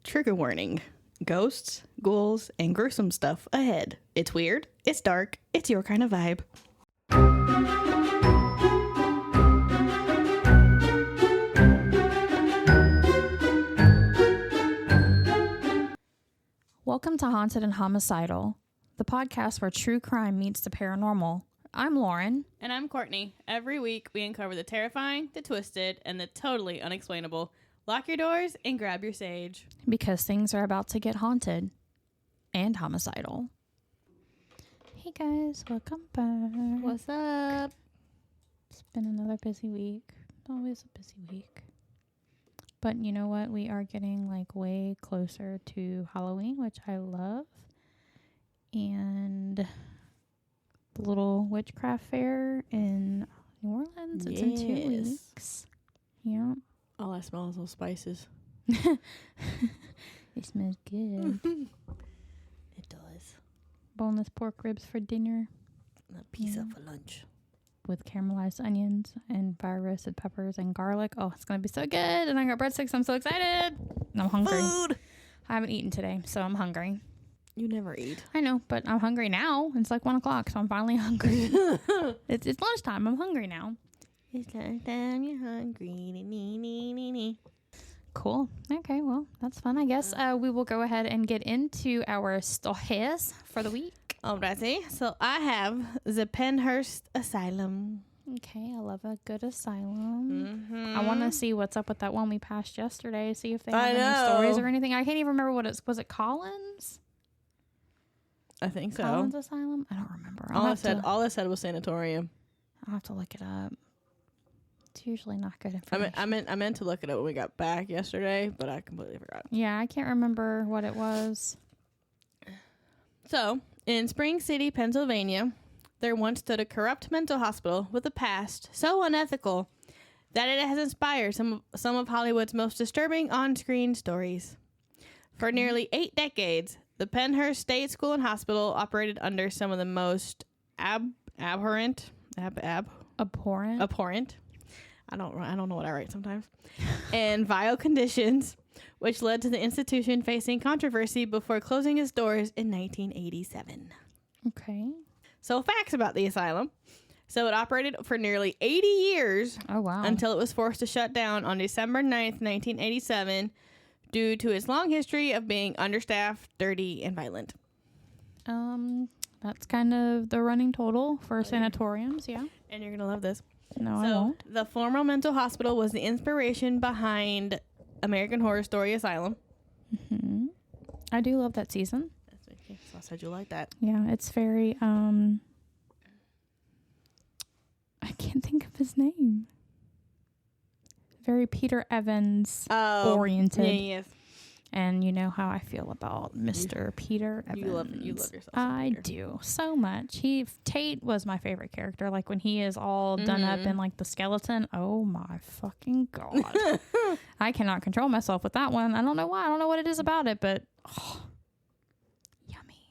Trigger warning. Ghosts, ghouls, and gruesome stuff ahead. It's weird, it's dark, it's your kind of vibe. Welcome to Haunted and Homicidal, the podcast where true crime meets the paranormal. I'm Lauren. And I'm Courtney. Every week we uncover the terrifying, the twisted, and the totally unexplainable. Lock your doors and grab your sage. Because things are about to get haunted and homicidal. Hey guys, welcome back. What's up? It's been another busy week. Always a busy week. But you know what? We are getting way closer to Halloween, which I love. And the little witchcraft fair in New Orleans. It's in 2 weeks. Yeah. All I smell is those spices. It smells good. It does. Boneless pork ribs for dinner. A pizza for lunch. With caramelized onions and fire roasted peppers and garlic. Oh, it's going to be so good. And I got breadsticks. I'm so excited. And I'm hungry. Food! I haven't eaten today, so I'm hungry. You never eat. I know, but I'm hungry now. It's 1 o'clock, so I'm finally hungry. It's lunchtime. I'm hungry now. It's lunchtime. You're hungry. Cool. Okay, well, that's fun. I guess we will go ahead and get into our stories for the week. Alrighty. So I have the Pennhurst Asylum. Okay, I love a good asylum. Mm-hmm. I want to see what's up with that one we passed yesterday. See if they have any stories or anything. I can't even remember what was it Collins? I think so. Collins Asylum? I don't remember. All I said was sanatorium. I'll have to look it up. It's usually not good information. I meant to look it up when we got back yesterday, but I completely forgot. Yeah, I can't remember what it was. So, in Spring City, Pennsylvania, there once stood a corrupt mental hospital with a past so unethical that it has inspired some of Hollywood's most disturbing on-screen stories. For nearly 8 decades, the Pennhurst State School and Hospital operated under some of the most abhorrent. I don't know what I write sometimes. And vile conditions, which led to the institution facing controversy before closing its doors in 1987. Okay. So facts about the asylum. So it operated for nearly 80 years. Oh, wow. Until it was forced to shut down on December 9th, 1987, due to its long history of being understaffed, dirty, and violent. That's kind of the running total for sanatoriums, yeah. And you're going to love this. No, I won't. The former mental hospital was the inspiration behind American Horror Story Asylum. Mm-hmm. I do love that season. So I said you like that. Yeah, it's very, I can't think of his name. Very Peter Evans oriented. Yeah, yes. And you know how I feel about Mr. Peter Evans. You love yourself. I do so much. Tate was my favorite character. When he is all done up in the skeleton. Oh my fucking God. I cannot control myself with that one. I don't know why. I don't know what it is about it, but yummy.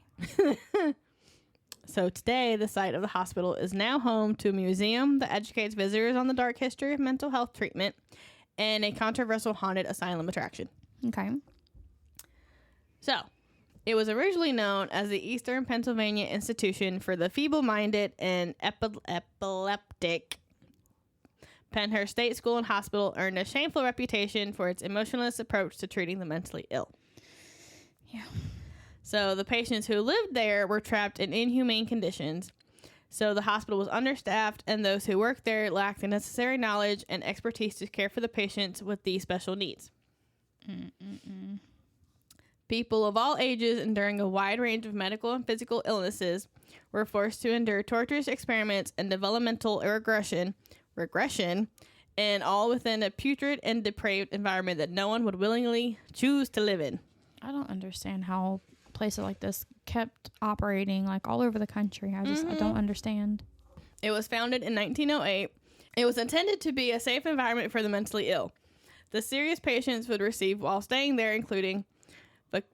So today, the site of the hospital is now home to a museum that educates visitors on the dark history of mental health treatment and a controversial haunted asylum attraction. Okay. So, it was originally known as the Eastern Pennsylvania Institution for the Feeble-Minded and Epileptic. Pennhurst State School and Hospital earned a shameful reputation for its emotionless approach to treating the mentally ill. Yeah. So, the patients who lived there were trapped in inhumane conditions. So, the hospital was understaffed, and those who worked there lacked the necessary knowledge and expertise to care for the patients with these special needs. People of all ages enduring a wide range of medical and physical illnesses were forced to endure torturous experiments and developmental regression, and all within a putrid and depraved environment that no one would willingly choose to live in. I don't understand how places like this kept operating all over the country. I don't understand. It was founded in 1908. It was intended to be a safe environment for the mentally ill. The serious patients would receive while staying there, including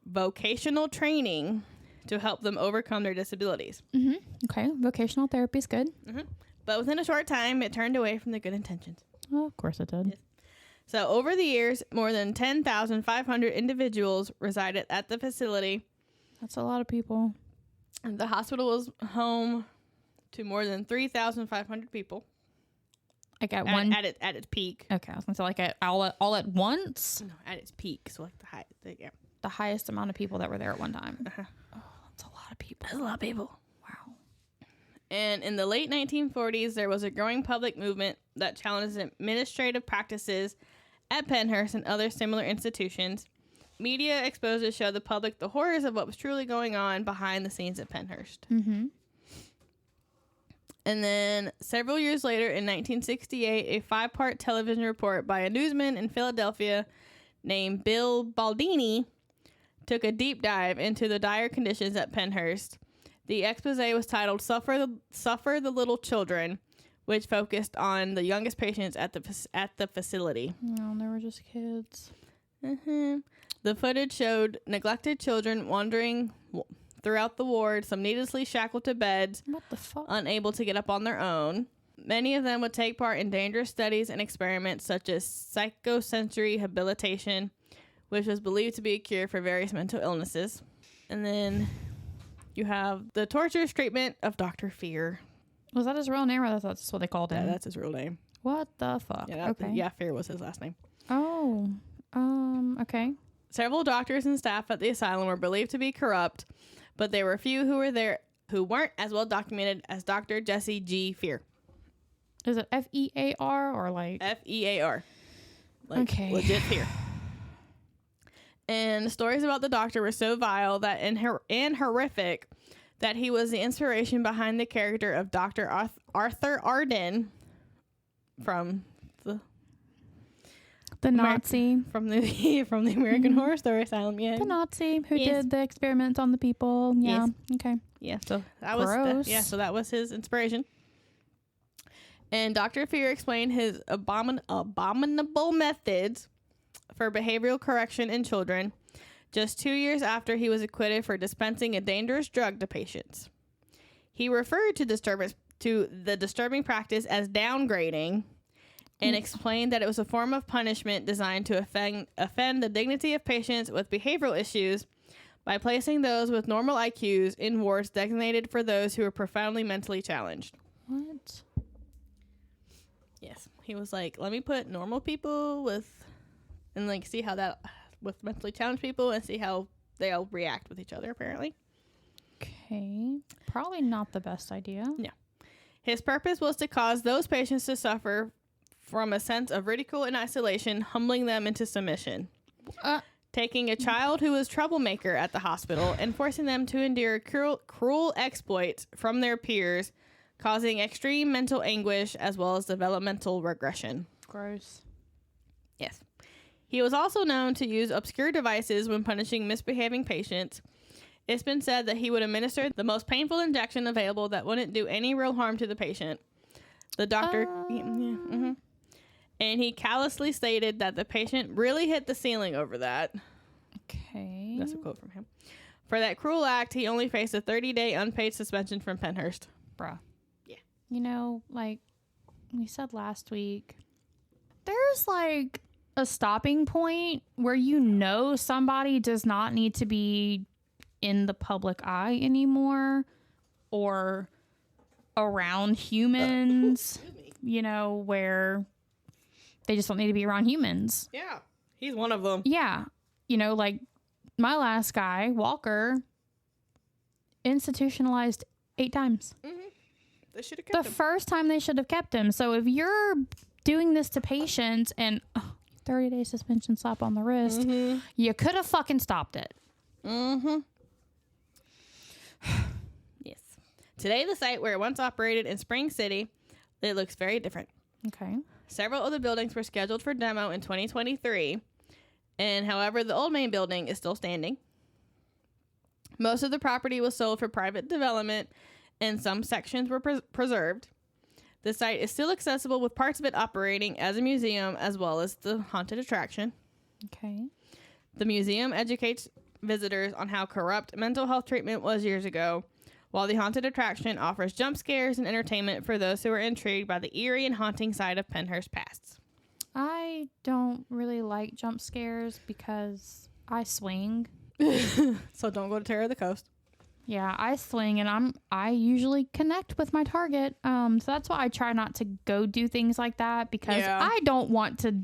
vocational training to help them overcome their disabilities. Mm-hmm. Okay, vocational therapy is good. Mm-hmm. But within a short time, it turned away from the good intentions. Well, of course it did. Yes. So over the years, more than 10,500 individuals resided at the facility. That's a lot of people. And the hospital was home to more than 3,500 people. Like at its peak. Okay, I was gonna say like all at once. No, at its peak. So like the highest amount of people that were there at one time. Uh-huh. Oh, that's a lot of people. That's a lot of people. Wow. And in the late 1940s, there was a growing public movement that challenged administrative practices at Pennhurst and other similar institutions. Media exposures showed the public the horrors of what was truly going on behind the scenes at Pennhurst. Mm-hmm. And then several years later, in 1968, a 5-part television report by a newsman in Philadelphia named Bill Baldini took a deep dive into the dire conditions at Pennhurst. The expose was titled Suffer the Little Children, which focused on the youngest patients at the facility. No, they were just kids. Mm-hmm. The footage showed neglected children wandering throughout the ward, some needlessly shackled to beds, What the fuck? unable to get up on their own. Many of them would take part in dangerous studies and experiments such as psychosensory rehabilitation, which was believed to be a cure for various mental illnesses. And then you have the torturous treatment of Dr. Fear. Was that his real name, or that's what they called him? Yeah, that's his real name. What the fuck? Yeah, Fear was his last name. Oh, okay. Several doctors and staff at the asylum were believed to be corrupt, but there were few who were there who weren't as well documented as Dr. Jesse G. Fear. Is it F-E-A-R or like? F-E-A-R. Like Okay. legit Fear. And the stories about the doctor were so vile that and horrific that he was the inspiration behind the character of Dr. Arthur Arden from The Nazi. from the American Horror Story Asylum. Yeah. The Nazi who Yes. did the experiments on the people. Yeah. Yes. Okay. Yeah, so that Gross. was so that was his inspiration. And Dr. Fear explained his abominable methods for behavioral correction in children just 2 years after he was acquitted for dispensing a dangerous drug to patients. He referred to the disturbing practice as downgrading and explained that it was a form of punishment designed to offend the dignity of patients with behavioral issues by placing those with normal IQs in wards designated for those who are profoundly mentally challenged. What? Yes. He was like, let me put normal people and like see how that with mentally challenged people and see how they all react with each other, apparently. Okay. Probably not the best idea. Yeah. His purpose was to cause those patients to suffer from a sense of ridicule and isolation, humbling them into submission. Taking a child who was troublemaker at the hospital and forcing them to endure cruel exploits from their peers, causing extreme mental anguish as well as developmental regression. Gross. Yes. He was also known to use obscure devices when punishing misbehaving patients. It's been said that he would administer the most painful injection available that wouldn't do any real harm to the patient. The doctor... And he callously stated that the patient really hit the ceiling over that. Okay. That's a quote from him. For that cruel act, he only faced a 30-day unpaid suspension from Pennhurst. Bruh. Yeah. You know, like we said last week, there's like a stopping point where you know somebody does not need to be in the public eye anymore or around humans, you know, where they just don't need to be around humans. Yeah. He's one of them. Yeah. You know, like my last guy, Walker, institutionalized 8 times. Mm-hmm. They should have kept him. First time they should have kept him. So if you're doing this to patients and 30-day suspension, slap on the wrist, you could have fucking stopped it. Mm-hmm. Yes. Today, the site where it once operated in Spring City, it looks very different. Okay. Several of the buildings were scheduled for demo in 2023, and however, the old main building is still standing. Most of the property was sold for private development, and some sections were preserved. The site is still accessible with parts of it operating as a museum as well as the haunted attraction. Okay. The museum educates visitors on how corrupt mental health treatment was years ago, while the haunted attraction offers jump scares and entertainment for those who are intrigued by the eerie and haunting side of Pennhurst past. I don't really like jump scares because I swing. So don't go to Terror of the Coast. Yeah, I swing, and I usually connect with my target. So that's why I try not to go do things like that, because I don't want to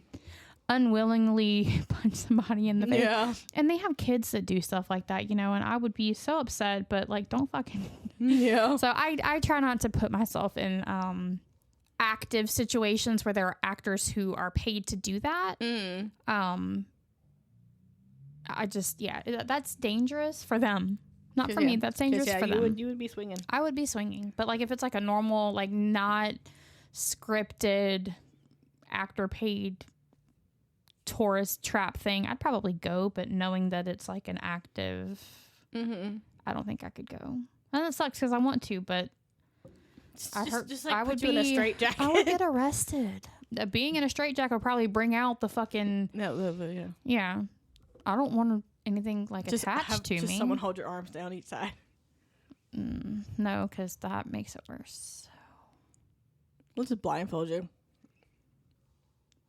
unwillingly punch somebody in the face. Yeah. And they have kids that do stuff like that, and I would be so upset, but like, don't fucking. Yeah. So I try not to put myself in active situations where there are actors who are paid to do that. That's dangerous for them. Not for me. That's dangerous for them. You would be swinging. I would be swinging. But like if it's like a normal, like not scripted, actor paid tourist trap thing, I'd probably go. But knowing that it's like an active, I don't think I could go. And that sucks because I want to, but I would be in a straitjacket. I would get arrested. Being in a straitjacket would probably bring out the fucking. Yeah. I don't want anything like attached to me. Just someone hold your arms down each side. No, because that makes it worse. So. We'll just blindfold you.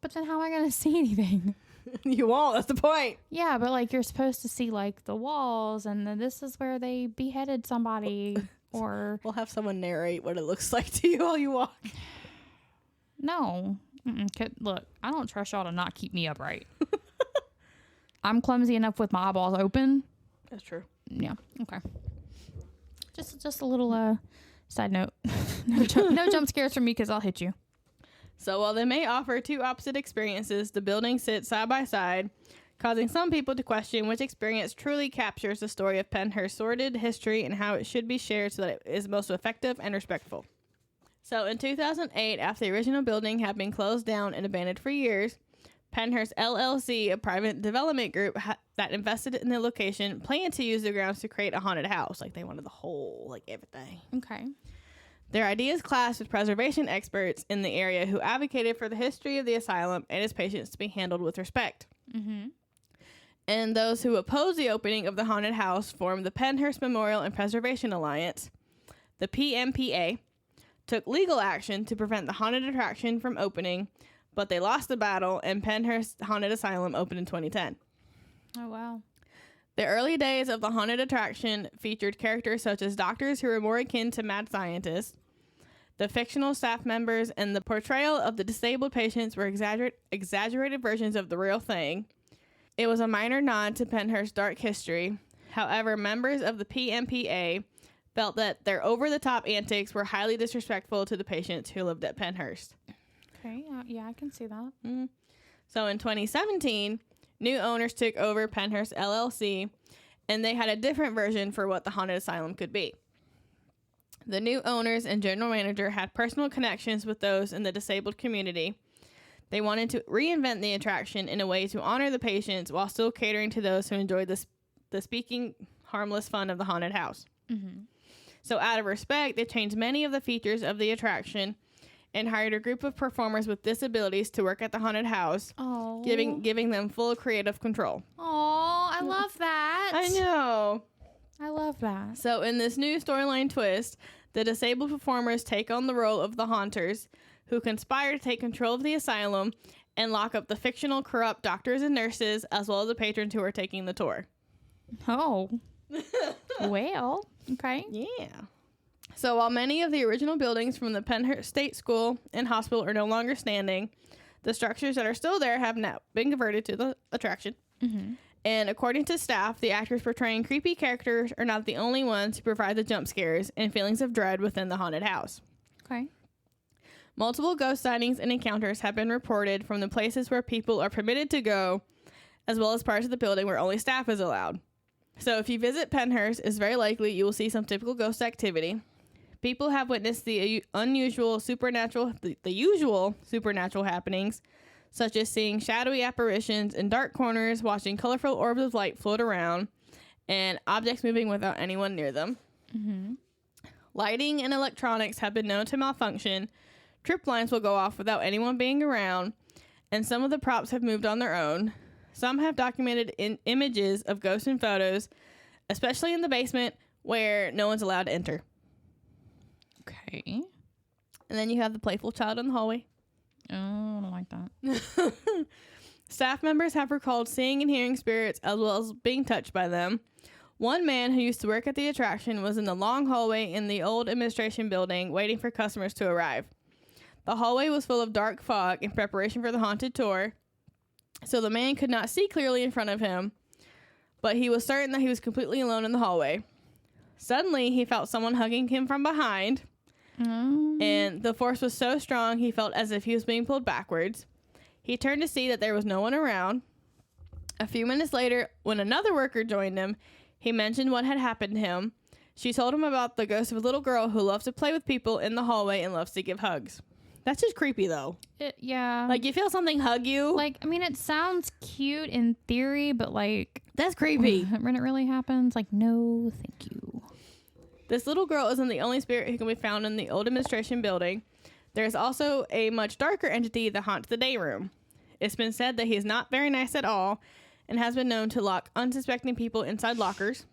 But then how am I going to see anything? You won't. That's the point. Yeah, but like you're supposed to see like the walls, and then this is where they beheaded somebody. Or we'll have someone narrate what it looks like to you while you walk. No. Look, I don't trust y'all to not keep me upright. I'm clumsy enough with my eyeballs open. That's true. Yeah. Okay. Just a little side note. No jump scares for me because I'll hit you. So while they may offer two opposite experiences, the buildings sit side by side, causing some people to question which experience truly captures the story of Pennhurst's sordid history and how it should be shared so that it is most effective and respectful. So in 2008, after the original building had been closed down and abandoned for years, Pennhurst LLC, a private development group that invested in the location, planned to use the grounds to create a haunted house. Like, they wanted the whole, like, everything. Okay. Their ideas clashed with preservation experts in the area who advocated for the history of the asylum and its patients to be handled with respect. And those who opposed the opening of the haunted house formed the Pennhurst Memorial and Preservation Alliance. The PMPA took legal action to prevent the haunted attraction from opening, but they lost the battle, and Pennhurst Haunted Asylum opened in 2010. Oh, wow. The early days of the haunted attraction featured characters such as doctors who were more akin to mad scientists. The fictional staff members and the portrayal of the disabled patients were exaggerated versions of the real thing. It was a minor nod to Pennhurst's dark history. However, members of the PMPA felt that their over-the-top antics were highly disrespectful to the patients who lived at Pennhurst. Okay, yeah, I can see that. So in 2017, new owners took over Pennhurst LLC, and they had a different version for what the haunted asylum could be. The new owners and general manager had personal connections with those in the disabled community. They wanted to reinvent the attraction in a way to honor the patients while still catering to those who enjoyed the speaking, harmless fun of the haunted house. So out of respect, they changed many of the features of the attraction and hired a group of performers with disabilities to work at the haunted house, giving them full creative control. Oh, I love that. I know. I love that. So in this new storyline twist, the disabled performers take on the role of the haunters, who conspire to take control of the asylum and lock up the fictional corrupt doctors and nurses, as well as the patrons who are taking the tour. Oh. Well, okay. Yeah. So while many of the original buildings from the Pennhurst State School and Hospital are no longer standing, the structures that are still there have now been converted to the attraction. And according to staff, the actors portraying creepy characters are not the only ones who provide the jump scares and feelings of dread within the haunted house. Okay. Multiple ghost sightings and encounters have been reported from the places where people are permitted to go, as well as parts of the building where only staff is allowed. So if you visit Pennhurst, it's very likely you will see some typical ghost activity. People have witnessed the usual supernatural happenings, such as seeing shadowy apparitions in dark corners, watching colorful orbs of light float around, and objects moving without anyone near them. Lighting and electronics have been known to malfunction. Trip lines will go off without anyone being around, and some of the props have moved on their own. Some have documented images of ghosts and photos, especially in the basement where no one's allowed to enter. Okay. And then you have the playful child in the hallway. Oh, I don't like that. Staff members have recalled seeing and hearing spirits as well as being touched by them. One man who used to work at the attraction was in the long hallway in the old administration building waiting for customers to arrive. The hallway was full of dark fog in preparation for the haunted tour, so the man could not see clearly in front of him, but he was certain that he was completely alone in the hallway. Suddenly, he felt someone hugging him from behind, and the force was so strong he felt as if he was being pulled backwards. He turned to see that there was no one around. A few minutes later, when another worker joined him, he mentioned what had happened to him. She told him about the ghost of a little girl who loves to play with people in the hallway and loves to give hugs. That's just creepy, though. Yeah. Like, you feel something hug you. Like, I mean, it sounds cute in theory, but, like... That's creepy. When it really happens, like, no, thank you. This little girl isn't the only spirit who can be found in the old administration building. There's also a much darker entity that haunts the day room. It's been said that he is not very nice at all and has been known to lock unsuspecting people inside lockers.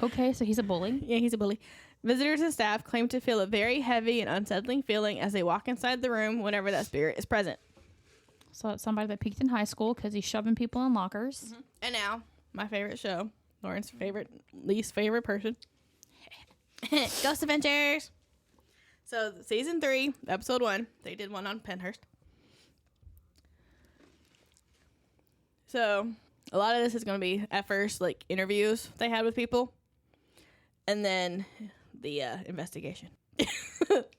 Okay, so he's a bully. Yeah, he's a bully. Visitors and staff claim to feel a very heavy and unsettling feeling as they walk inside the room whenever that spirit is present. So it's somebody that peaked in high school because he's shoving people in lockers. Mm-hmm. And now, my favorite show. Lauren's least favorite person. Ghost Adventures. So, season 3, episode 1. They did one on Pennhurst. So, a lot of this is going to be, at first, like, interviews they had with people. And then the investigation.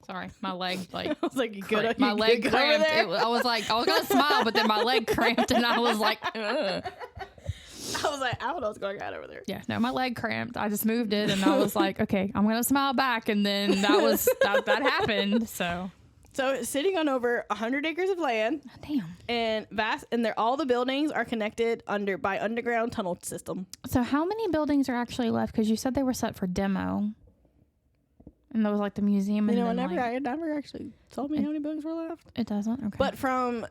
Sorry, my leg, like... I was like, you good? My leg good cramped. I was like, I was going to smile, but then my leg cramped, and I was like... Ugh. I was like, I don't know what's going on over there. Yeah, no, my leg cramped. I just moved it, and I was like, okay, I'm going to smile back, and then that happened, so... So, sitting on over 100 acres of land. Oh, damn. And vast, and all the buildings are connected by underground tunnel system. So how many buildings are actually left? Because you said they were set for demo. And that was like the museum. You and know, then, it never actually told me how many buildings were left. It doesn't? Okay. But from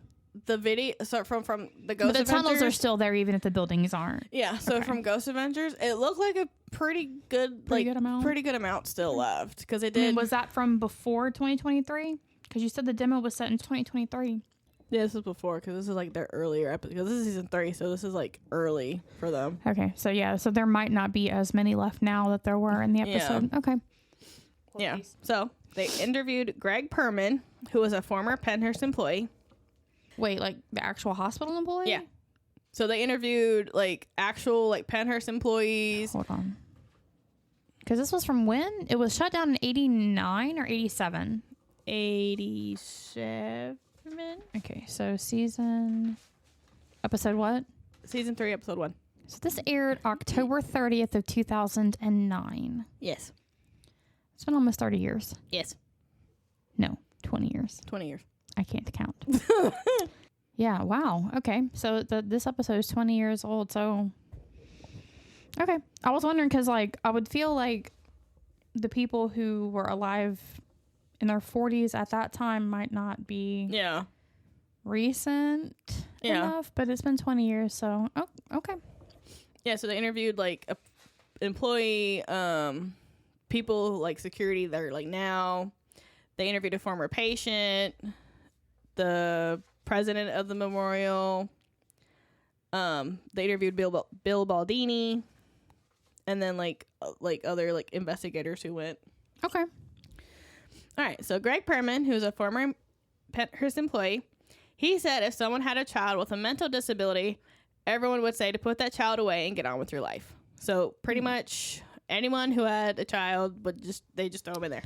the video, so from the Ghost Adventures. The tunnels are still there even if the buildings aren't. Yeah, so from Ghost Adventures, it looked like a pretty good amount still left. Because it did. I mean, was that from before 2023? Because you said the demo was set in 2023. Yeah, this was before, because this is like their earlier episode. Because this is season 3, so this is like early for them. Okay, so yeah, so there might not be as many left now that there were in the episode. Yeah. Okay. Yeah, so they interviewed Greg Perman, who was a former Pennhurst employee. Wait, like the actual hospital employee? Yeah. So they interviewed like actual like Pennhurst employees. Hold on. Because this was from when? It was shut down in 89 or 87? 87. Okay, so episode what? Season 3, episode 1. So this aired October 30th of 2009. Yes. It's been almost 30 years. Yes. No, 20 years. 20 years. I can't count. Yeah, wow. Okay, so this episode is 20 years old, so... Okay, I was wondering because, like, I would feel like the people who were alive in their 40s at that time might not be recent enough, but it's been 20 years, so okay. Yeah, so they interviewed like a employee, people like security that are like now. They interviewed a former patient, the president of the memorial. They interviewed Bill Baldini, and then like other like investigators who went. Okay. All right, so Greg Perman, who's a former Pennhurst employee, he said if someone had a child with a mental disability, everyone would say to put that child away and get on with your life. So pretty much anyone who had a child they just throw them in there.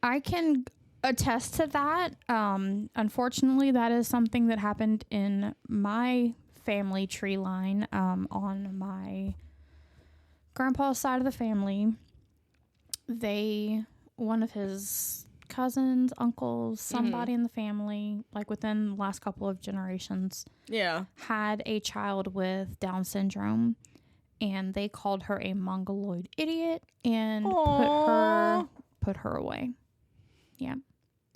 I can attest to that. Unfortunately, that is something that happened in my family tree line. On my grandpa's side of the family, one of his cousins, uncles, somebody in the family, like within the last couple of generations, had a child with Down syndrome, and they called her a mongoloid idiot and put her away. Yeah.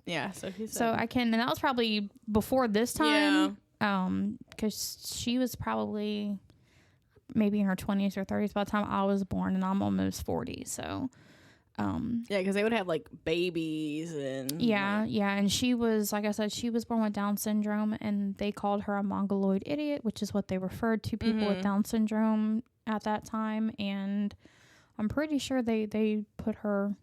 Yeah. So he said. So and that was probably before this time. Yeah. Because she was probably maybe in her 20s or 30s by the time I was born, and I'm almost 40. So, Yeah, because they would have like babies and yeah, and she was, like I said, she was born with Down syndrome, and they called her a mongoloid idiot, which is what they referred to people with Down syndrome at that time. And I'm pretty sure they put her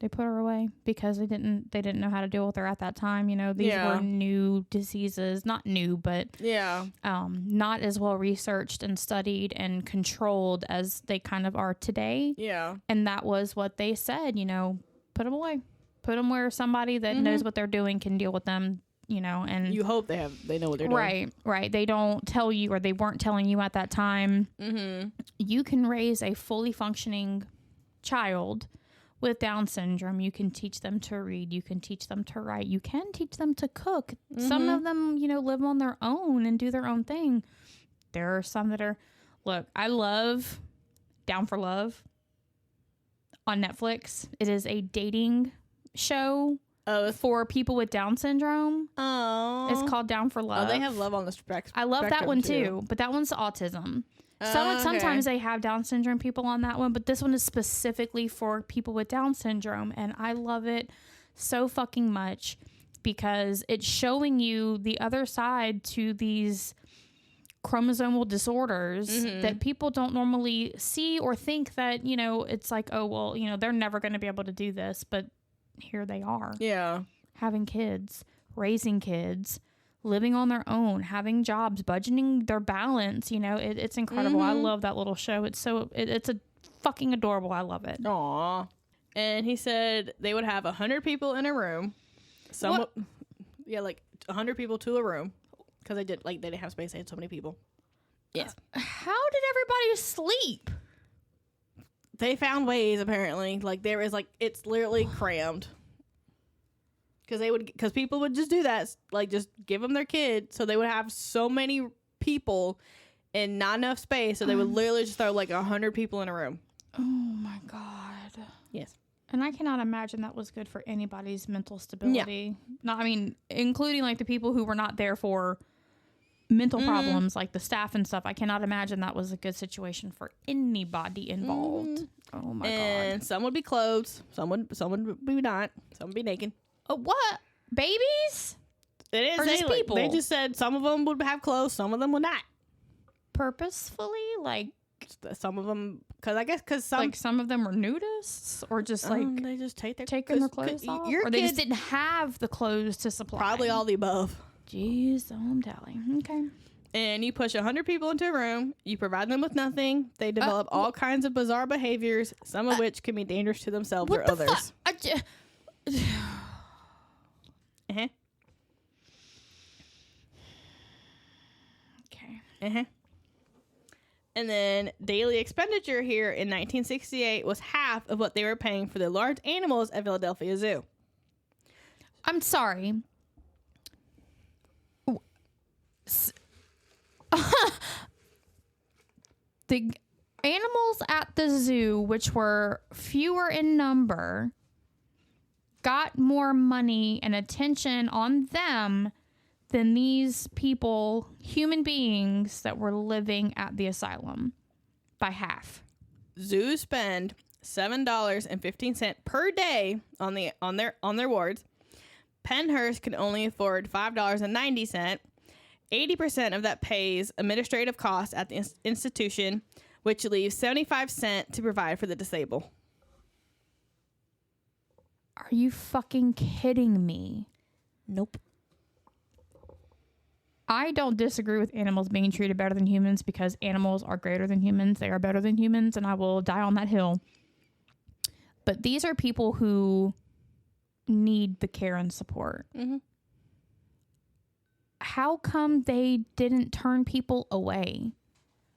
away because they didn't know how to deal with her at that time. You know, these were new diseases, not new, but not as well researched and studied and controlled as they kind of are today. Yeah. And that was what they said, you know, put them away, put them where somebody that knows what they're doing can deal with them, you know. And you hope they know what they're doing. Right. They don't tell you, or they weren't telling you at that time. You can raise a fully functioning child with Down syndrome. You can teach them to read. You can teach them to write. You can teach them to cook. Some of them, you know, live on their own and do their own thing. There are some that are, look, I love Down for Love on Netflix. It is a dating show for people with Down syndrome. Oh. It's called Down for Love. Oh, they have love on the spectrum. I love that one too, but that one's autism. Sometimes they have Down syndrome people on that one, but this one is specifically for people with Down syndrome, and I love it so fucking much because it's showing you the other side to these chromosomal disorders that people don't normally see or think that, you know, it's like, oh, well, you know, they're never going to be able to do this, but here they are. Yeah. Having kids, raising kids, living on their own, having jobs, budgeting their balance. You know, it's incredible. I love that little show. It's a fucking adorable. I love it. Aw. And he said they would have 100 people in a room. Like 100 people to a room. Because they didn't have space. They had so many people. Yes. How did everybody sleep? They found ways, apparently. Like, there is, like, it's literally crammed. Because people would just do that, like just give them their kid, so they would have so many people and not enough space, so they would literally just throw like 100 people in a room. Oh my god! Yes, and I cannot imagine that was good for anybody's mental stability. Yeah. I mean, including like the people who were not there for mental problems, like the staff and stuff. I cannot imagine that was a good situation for anybody involved. Oh my god! And some would be clothed, some would be not, some would be naked. What? Babies? It is. Or just people? They just said some of them would have clothes, some of them would not. Purposefully? Like, some of them, because some of them were nudists? Or just like, they just taking their clothes off? Or they just didn't have the clothes to supply? Probably all the above. Jeez, I'm telling. Okay. And you push 100 people into a room, you provide them with nothing, they develop all kinds of bizarre behaviors, some of which can be dangerous to themselves or others. Okay. And then daily expenditure here in 1968 was half of what they were paying for the large animals at Philadelphia Zoo. I'm sorry. The animals at the zoo, which were fewer in number, got more money and attention on them than these people, human beings that were living at the asylum, by half. Zoos spend $7.15 per day on their wards. Pennhurst can only afford $5.90. 80% of that pays administrative costs at the institution, which leaves 75 cents to provide for the disabled. Are you fucking kidding me? Nope. I don't disagree with animals being treated better than humans because animals are greater than humans. They are better than humans, and I will die on that hill. But these are people who need the care and support. Mm-hmm. How come they didn't turn people away,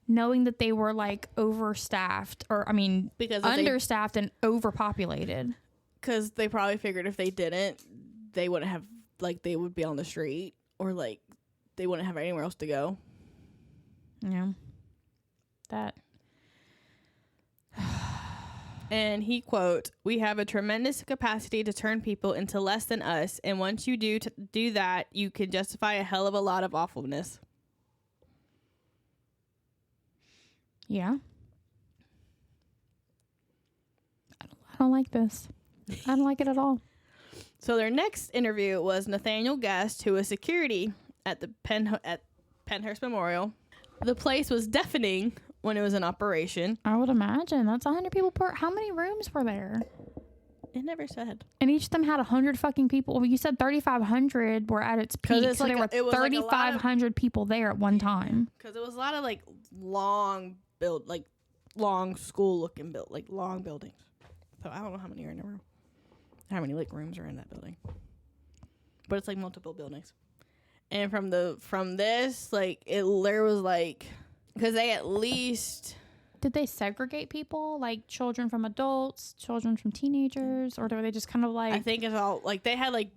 knowing that they were like overstaffed, or understaffed and overpopulated? Because they probably figured if they didn't, they wouldn't have, like, they would be on the street, or like they wouldn't have anywhere else to go. Yeah. That. And he quote, "We have a tremendous capacity to turn people into less than us, and once you do that, you can justify a hell of a lot of awfulness." Yeah. I don't like this. I don't like it at all. So their next interview was Nathaniel Guest, who was security at the Pennhurst Memorial. The place was deafening when it was in operation. I would imagine. That's 100 people per... How many rooms were there? It never said. And each of them had 100 fucking people. Well, you said 3,500 were at its peak. It's so like there were 3,500 people there at one time. Because it was a lot of, like, long school-looking long buildings. So I don't know how many are in a room. How many, like, rooms are in that building. But it's, like, multiple buildings. And from this, like, there was, like... Because they at least... Did they segregate people, like children from adults, children from teenagers, or were they just kind of like? I think it's all like they had like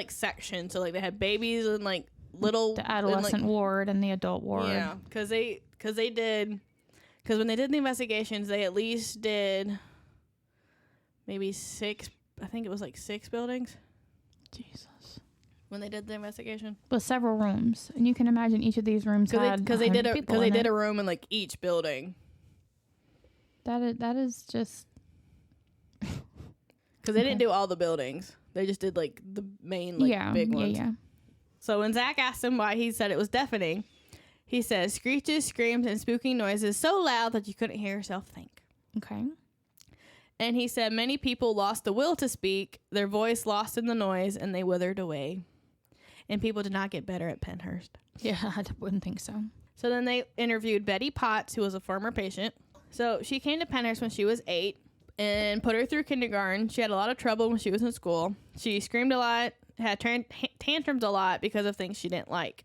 sections. So like they had babies and like little the adolescent ward and the adult ward. Yeah, because when they did the investigations, they at least did maybe 6. I think it was like 6 buildings. Jesus. When they did the investigation, with several rooms, and you can imagine each of these rooms because they did a room in like each building. That is just because they didn't do all the buildings. They just did like the main big ones. Yeah. So when Zach asked him why he said it was deafening, he says screeches, screams, and spooky noises so loud that you couldn't hear yourself think. Okay. And he said many people lost the will to speak, their voice lost in the noise, and they withered away. And people did not get better at Pennhurst. Yeah, I wouldn't think so. So then they interviewed Betty Potts, who was a former patient. So she came to Pennhurst when she was 8 and put her through kindergarten. She had a lot of trouble when she was in school. She screamed a lot, had tantrums a lot because of things she didn't like.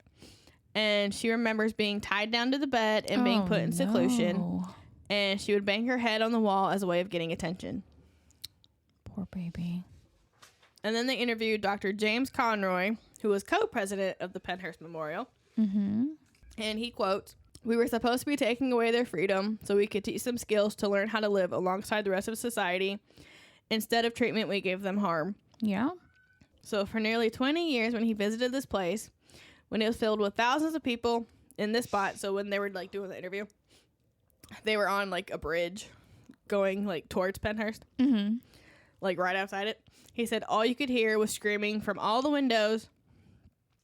And she remembers being tied down to the bed and being put in seclusion. No. And she would bang her head on the wall as a way of getting attention. Poor baby. And then they interviewed Dr. James Conroy, who was co-president of the Pennhurst Memorial. Mm-hmm. And he quotes, "We were supposed to be taking away their freedom so we could teach them skills to learn how to live alongside the rest of society. Instead of treatment, we gave them harm." Yeah. So for nearly 20 years when he visited this place, when it was filled with thousands of people in this spot, so when they were like doing the interview, they were on like a bridge going like towards Pennhurst, like right outside it. He said all you could hear was screaming from all the windows.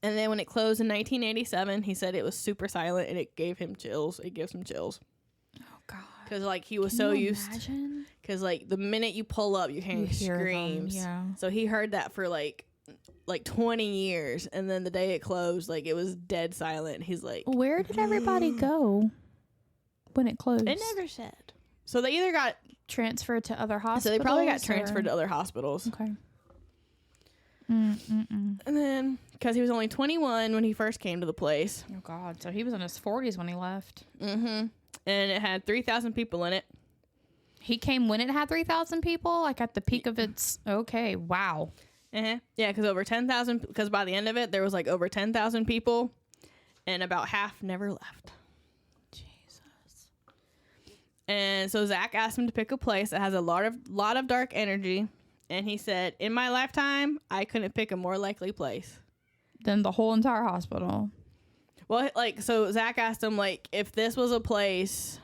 And then when it closed in 1987, he said it was super silent and it gave him chills. It gives him chills. Oh, God. Because, like, he was so used. Because, like, the minute you pull up, you're hearing screams. Yeah. So he heard that for, like 20 years. And then the day it closed, like, it was dead silent. He's like... Where did everybody go when it closed? It never said. So they either got... transferred to other hospitals? So they probably got transferred to other hospitals. Okay. And then, because he was only 21 when he first came to the place. Oh, God. So he was in his 40s when he left. Mm-hmm. And it had 3,000 people in it. He came when it had 3,000 people? Like at the peak of its... Okay, wow. Uh-huh. Yeah, because over 10,000... Because by the end of it, there was like over 10,000 people. And about half never left. Jesus. And so Zach asked him to pick a place that has a lot of dark energy. And he said, in my lifetime, I couldn't pick a more likely place than the whole entire hospital. Well, like, so Zach asked him, like, if this was a place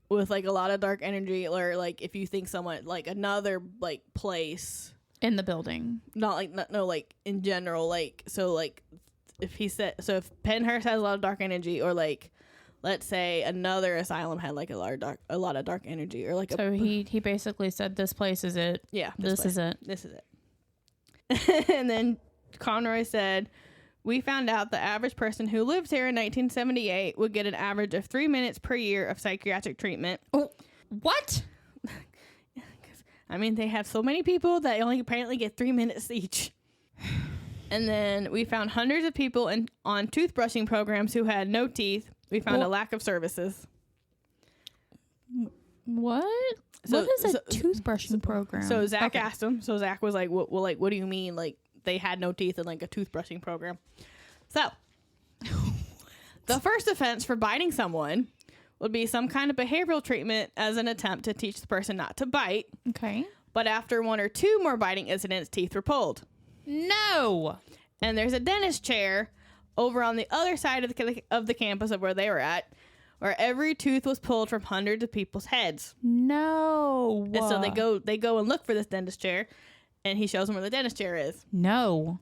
with, like, a lot of dark energy, or, like, if you think someone, like, another, like, place. In the building. Not, like, no, like, in general, like, so, like, if he said, so if Pennhurst has a lot of dark energy, or, like, let's say another asylum had like a lot of dark energy, or like so he basically said this place is it. Yeah, this is it. And then Conroy said, we found out the average person who lived here in 1978 would get an average of 3 minutes per year of psychiatric treatment. Oh, what? I mean, they have so many people that only apparently get 3 minutes each. And then we found hundreds of people on toothbrushing programs who had no teeth. We found a lack of services. What? What is a toothbrushing program? So Zach asked him. So Zach was like, "Well, like, what do you mean? Like, they had no teeth in like a toothbrushing program?" So, the first offense for biting someone would be some kind of behavioral treatment as an attempt to teach the person not to bite. Okay. But after 1 or 2 more biting incidents, teeth were pulled. No. And there's a dentist chair over on the other side of the campus of where they were at, where every tooth was pulled from hundreds of people's heads. No. And so they go and look for this dentist chair, and he shows them where the dentist chair is. No.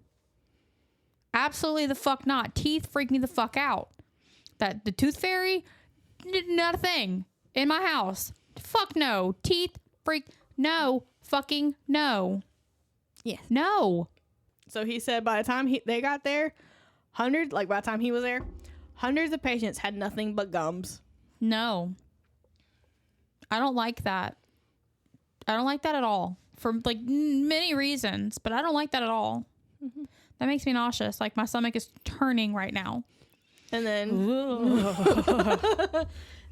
Absolutely the fuck not. Teeth freak me the fuck out. That the tooth fairy, not a thing in my house. Fuck no. Teeth freak. No. Fucking no. Yes. No. So he said by the time they got there, by the time he was there, hundreds of patients had nothing but gums. No. I don't like that. I don't like that at all. For like many reasons, but I don't like that at all. Mm-hmm. That makes me nauseous. Like my stomach is turning right now. And then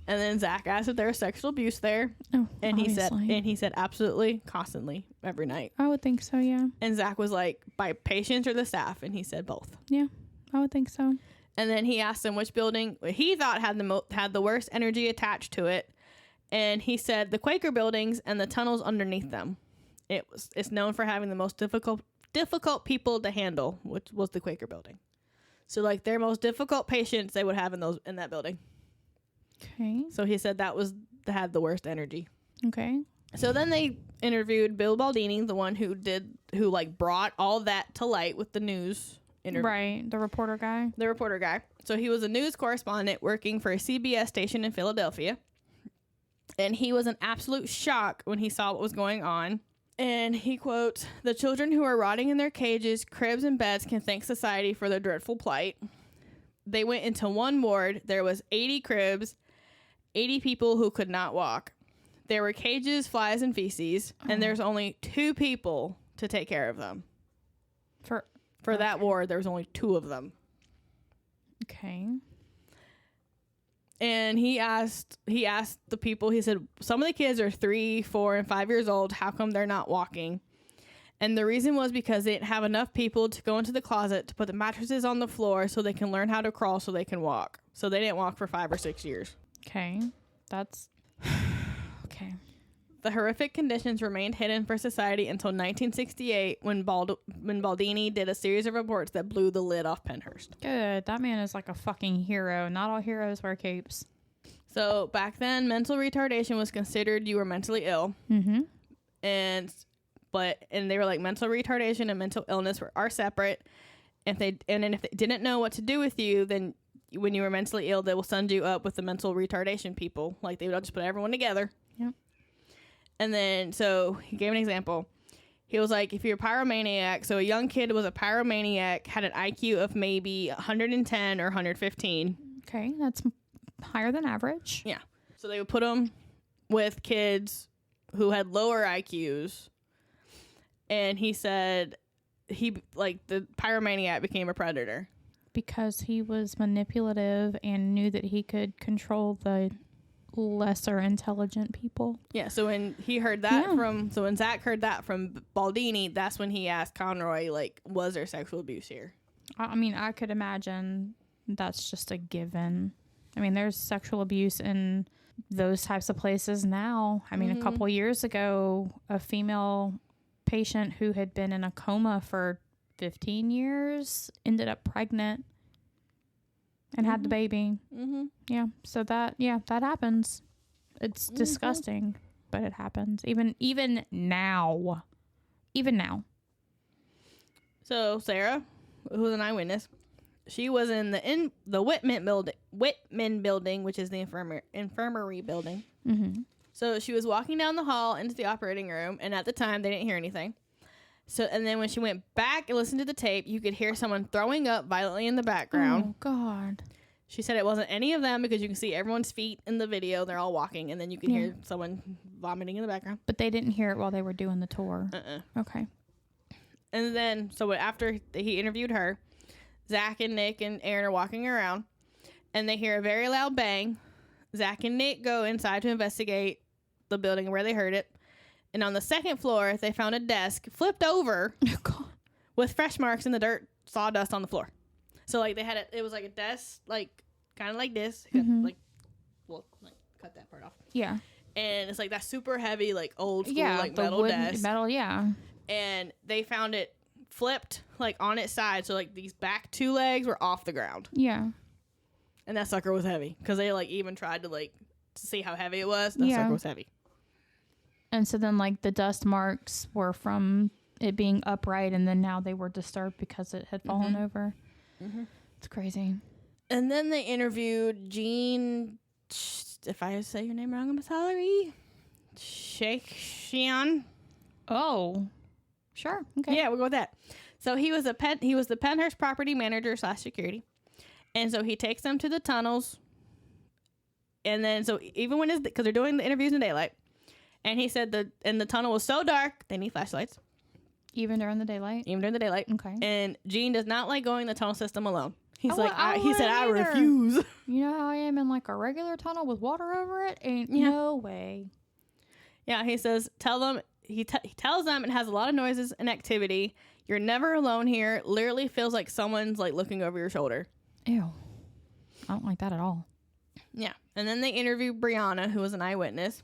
and then Zach asked if there was sexual abuse there. Oh, and obviously. he said absolutely, constantly, every night. I would think so, yeah. And Zach was like, by patients or the staff? And he said both. Yeah, I would think so. And then he asked him which building he thought had the worst energy attached to it. And he said the Quaker buildings and the tunnels underneath them. It's known for having the most difficult people to handle, which was the Quaker building. So like their most difficult patients they would have in that building. Okay. So he said that had the worst energy. Okay. So then they interviewed Bill Baldini, the one who brought all that to light with the news interview. Right, the reporter guy. The reporter guy. So he was a news correspondent working for a CBS station in Philadelphia. And he was in absolute shock when he saw what was going on. And he quotes, "The children who are rotting in their cages, cribs, and beds can thank society for their dreadful plight. They went into one ward. There was 80 cribs, 80 people who could not walk. There were cages, flies, and feces, and there's only 2 people to take care of them. For that ward, there was only 2 of them." Okay. And he asked the people, he said, some of the kids are 3, 4, and 5 years old. How come they're not walking? And the reason was because they didn't have enough people to go into the closet to put the mattresses on the floor so they can learn how to crawl so they can walk. So they didn't walk for 5 or 6 years. Okay. That's... okay. The horrific conditions remained hidden for society until 1968 when Baldini did a series of reports that blew the lid off Pennhurst. Good. That man is like a fucking hero. Not all heroes wear capes. So back then, mental retardation was considered you were mentally ill. Mm-hmm. And they were like mental retardation and mental illness are separate. If they didn't know what to do with you, then when you were mentally ill, they will send you up with the mental retardation people. Like they would just put everyone together. Yep. And then, so he gave an example. He was like, if you're a pyromaniac, so a young kid was a pyromaniac, had an IQ of maybe 110 or 115. Okay, that's higher than average. Yeah. So they would put him with kids who had lower IQs. And he said the pyromaniac became a predator. Because he was manipulative and knew that he could control the lesser intelligent people. Yeah, so when he heard that when Zach heard that from Baldini, that's when he asked Conroy, like, was there sexual abuse here? I mean, I could imagine that's just a given. I mean, there's sexual abuse in those types of places now. I mean, a couple years ago, a female patient who had been in a coma for 15 years ended up pregnant and had the baby. Mm-hmm. Yeah. So that happens. It's disgusting, but it happens. Even now. So Sarah, who was an eyewitness, she was in the Whitman building, which is the infirmary building. Mm-hmm. So she was walking down the hall into the operating room, and at the time they didn't hear anything. So, and then when she went back and listened to the tape, you could hear someone throwing up violently in the background. Oh, God. She said it wasn't any of them because you can see everyone's feet in the video. They're all walking, and then you can hear someone vomiting in the background. But they didn't hear it while they were doing the tour. Okay. And then, so after he interviewed her, Zach and Nick and Aaron are walking around, and they hear a very loud bang. Zach and Nick go inside to investigate the building where they heard it. And on the second floor, they found a desk flipped over with fresh marks in the dirt, sawdust on the floor. So, like, it was like a desk, like, kind of like this. Mm-hmm. Cut that part off. Yeah. And it's like that super heavy, like, old school, like, the metal desk. Metal, yeah. And they found it flipped, like, on its side. So, like, these back 2 legs were off the ground. Yeah. And that sucker was heavy because they like even tried to like to see how heavy it was. That sucker was heavy. And so then like the dust marks were from it being upright, and then now they were disturbed because it had fallen over. It's crazy. And then they interviewed Jean, if I say your name wrong, I'm sorry. Sheikhian. Oh, sure. Okay. Yeah, we'll go with that. So he was the Pennhurst property manager / security. And so he takes them to the tunnels. And then so even when because they're doing the interviews in daylight. And he said the tunnel was so dark, they need flashlights. Even during the daylight? Even during the daylight. Okay. And Gene does not like going the tunnel system alone. He's he said, I refuse. You know how I am in like a regular tunnel with water over it? Ain't no way. Yeah, he says, tell them, he tells them it has a lot of noises and activity. You're never alone here. Literally feels like someone's like looking over your shoulder. Ew. I don't like that at all. Yeah. And then they interviewed Brianna, who was an eyewitness.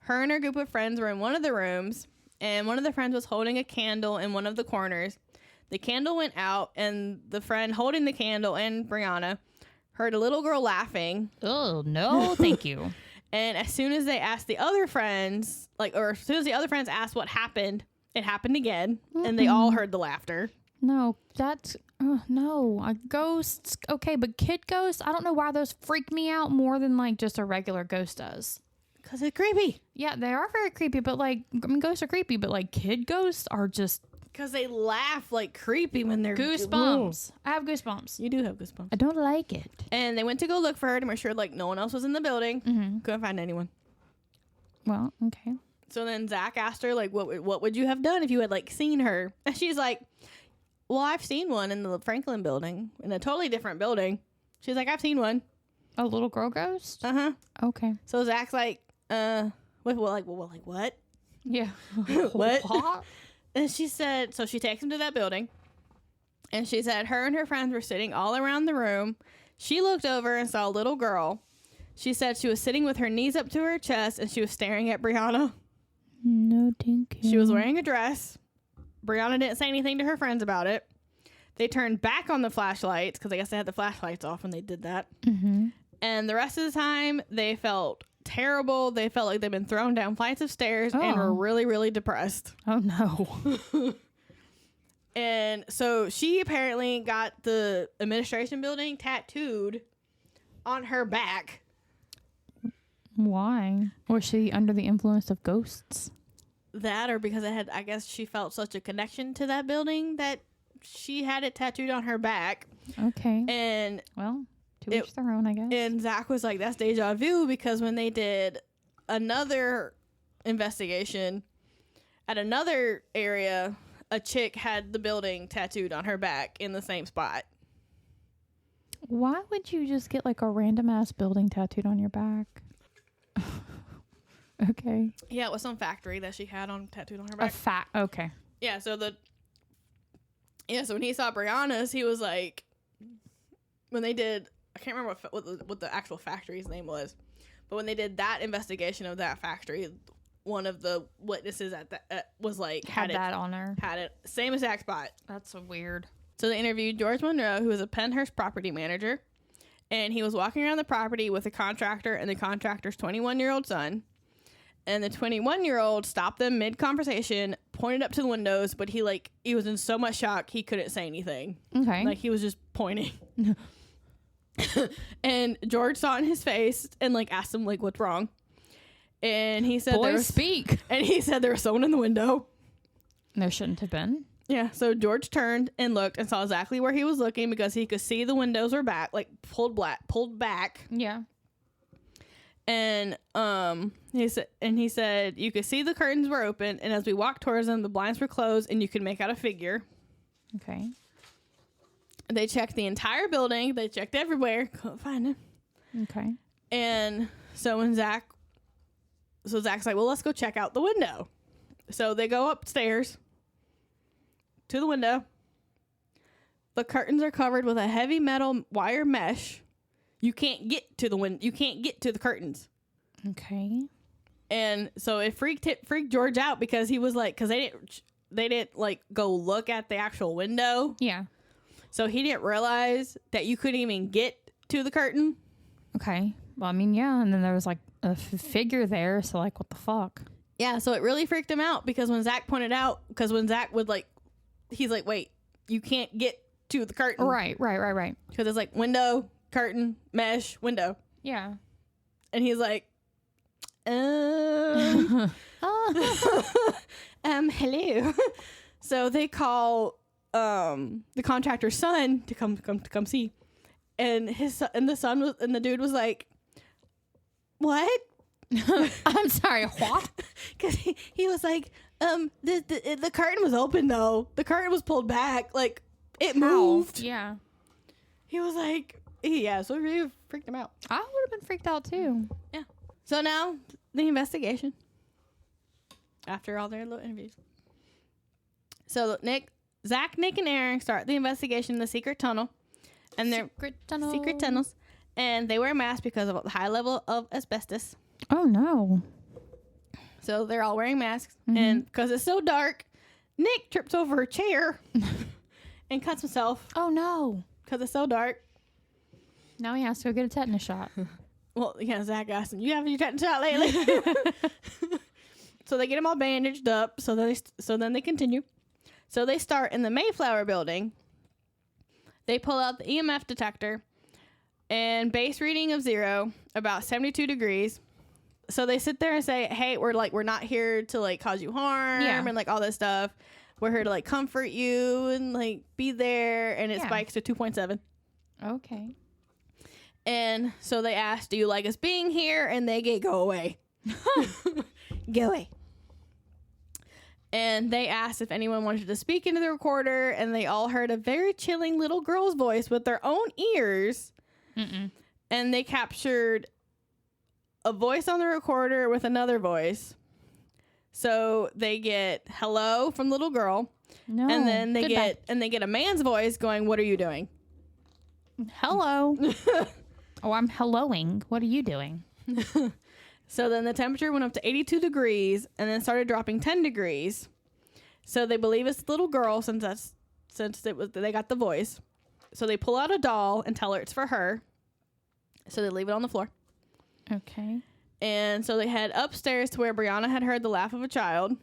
Her and her group of friends were in one of the rooms, and one of the friends was holding a candle in one of the corners. The candle went out, and the friend holding the candle and Brianna heard a little girl laughing. Oh, no, thank you. And as soon as they asked the other friends, as soon as the other friends asked what happened, it happened again, and they all heard the laughter. No, that's... no, ghosts. Okay, but kid ghosts, I don't know why those freak me out more than like just a regular ghost does. Because it's creepy. Yeah, they are very creepy, but like, I mean, ghosts are creepy, but like kid ghosts are just... Because they laugh like creepy when they're... Goosebumps. I have goosebumps. You do have goosebumps. I don't like it. And they went to go look for her to make sure like no one else was in the building. Couldn't find anyone. Well, okay. So then Zach asked her like, what would you have done if you had like seen her? And she's like, well, I've seen one in the Franklin building, in a totally different building. She's like, I've seen one. A little girl ghost? Uh-huh. Okay. So Zach's like, what? Yeah. What? And she said, so she takes him to that building. And she said her and her friends were sitting all around the room. She looked over and saw a little girl. She said she was sitting with her knees up to her chest, and she was staring at Brianna. No, thank you. She was wearing a dress. Brianna didn't say anything to her friends about it. They turned back on the flashlights because I guess they had the flashlights off when they did that. And the rest of the time, they felt terrible. They felt like they'd been thrown down flights of stairs and were really, really depressed. Oh, no. And so she apparently got the administration building tattooed on her back. Why? Was she under the influence of ghosts? That, or because it had, I guess she felt such a connection to that building that she had it tattooed on her back. Okay. And well, to each their own, I guess. And Zach was like, that's deja vu, because when they did another investigation at another area, a chick had the building tattooed on her back in the same spot. Why would you just get like a random ass building tattooed on your back? Okay. Yeah, it was some factory that she had tattooed on her back. Okay. Yeah, so so when he saw Brianna's, he was like, when they did, I can't remember what the actual factory's name was, but when they did that investigation of that factory, one of the witnesses was like had that on her. Had it same exact spot. That's so weird. So they interviewed George Monroe, who was a Pennhurst property manager, and he was walking around the property with a contractor and the contractor's 21-year-old son. And the 21-year-old stopped them mid-conversation, pointed up to the windows, but he was in so much shock he couldn't say anything. Okay. Like, he was just pointing. And George saw it in his face and, asked him, what's wrong? And he said... Boys speak. And he said there was someone in the window. There shouldn't have been. Yeah, so George turned and looked and saw exactly where he was looking because he could see the windows were back, pulled back. Yeah. And he said you could see the curtains were open, and as we walked towards them, the blinds were closed, and you could make out a figure. Okay. They checked the entire building. They checked everywhere. Couldn't find him. Okay. And so Zach's like, well, let's go check out the window. So they go upstairs to the window. The curtains are covered with a heavy metal wire mesh. You can't get to the window. You can't get to the curtains. Okay. And so it freaked George out because he was like, because they didn't go look at the actual window. Yeah. So he didn't realize that you couldn't even get to the curtain. Okay. Well, I mean, yeah. And then there was like a figure there. So like, what the fuck? Yeah. So it really freaked him out because when Zach pointed out, because when Zach would like, he's like, wait, you can't get to the curtain. Right. Because it's like window, curtain, mesh, window. Yeah. And he's like, hello. So they call the contractor's son to come see, and the dude was like, what? I'm sorry, what? Because he was like, the curtain was open though. The curtain was pulled back, like it moved. Yeah. He was like, yeah. So it really freaked him out. I would have been freaked out too. Yeah. So now the investigation. After all their little interviews. So Zach, Nick, and Aaron start the investigation in the secret tunnel. And they're secret tunnels. And they wear masks because of the high level of asbestos. Oh, no. So they're all wearing masks. Mm-hmm. And because it's so dark, Nick trips over a chair and cuts himself. Oh, no. Because it's so dark. Now he has to go get a tetanus shot. Well, yeah, Zach asked him, you have your tetanus shot lately? So they get him all bandaged up. So then they continue. So they start in the Mayflower building. They pull out the EMF detector and base reading of 0, about 72 degrees. So they sit there and say, hey, we're not here to like cause you harm and like all this stuff. We're here to like comfort you and like be there. And it spikes to 2.7. Okay. And so they ask, do you like us being here? And they get, go away. Go away. And they asked if anyone wanted to speak into the recorder, and they all heard a very chilling little girl's voice with their own ears. Mm-mm. And they captured a voice on the recorder with another voice. So they get hello from little girl. No. And then they get a man's voice going, what are you doing? Hello. Oh, I'm helloing. What are you doing? So then the temperature went up to 82 degrees and then started dropping 10 degrees. So they believe it's the little girl since they got the voice. So they pull out a doll and tell her it's for her. So they leave it on the floor. Okay. And so they head upstairs to where Brianna had heard the laugh of a child.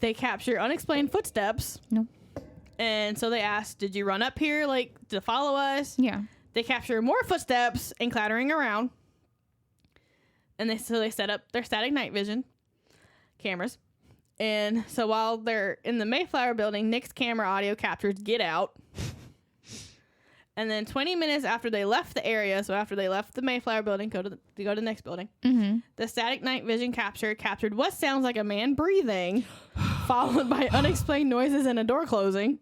They capture unexplained footsteps. Nope. And so they ask, did you run up here like to follow us? Yeah. They capture more footsteps and clattering around. And they set up their static night vision cameras. And so while they're in the Mayflower building, Nick's camera audio captures Get Out. And then 20 minutes after they left the area, so after they left the Mayflower building, go to the next building, the static night vision captured what sounds like a man breathing, followed by unexplained noises and a door closing.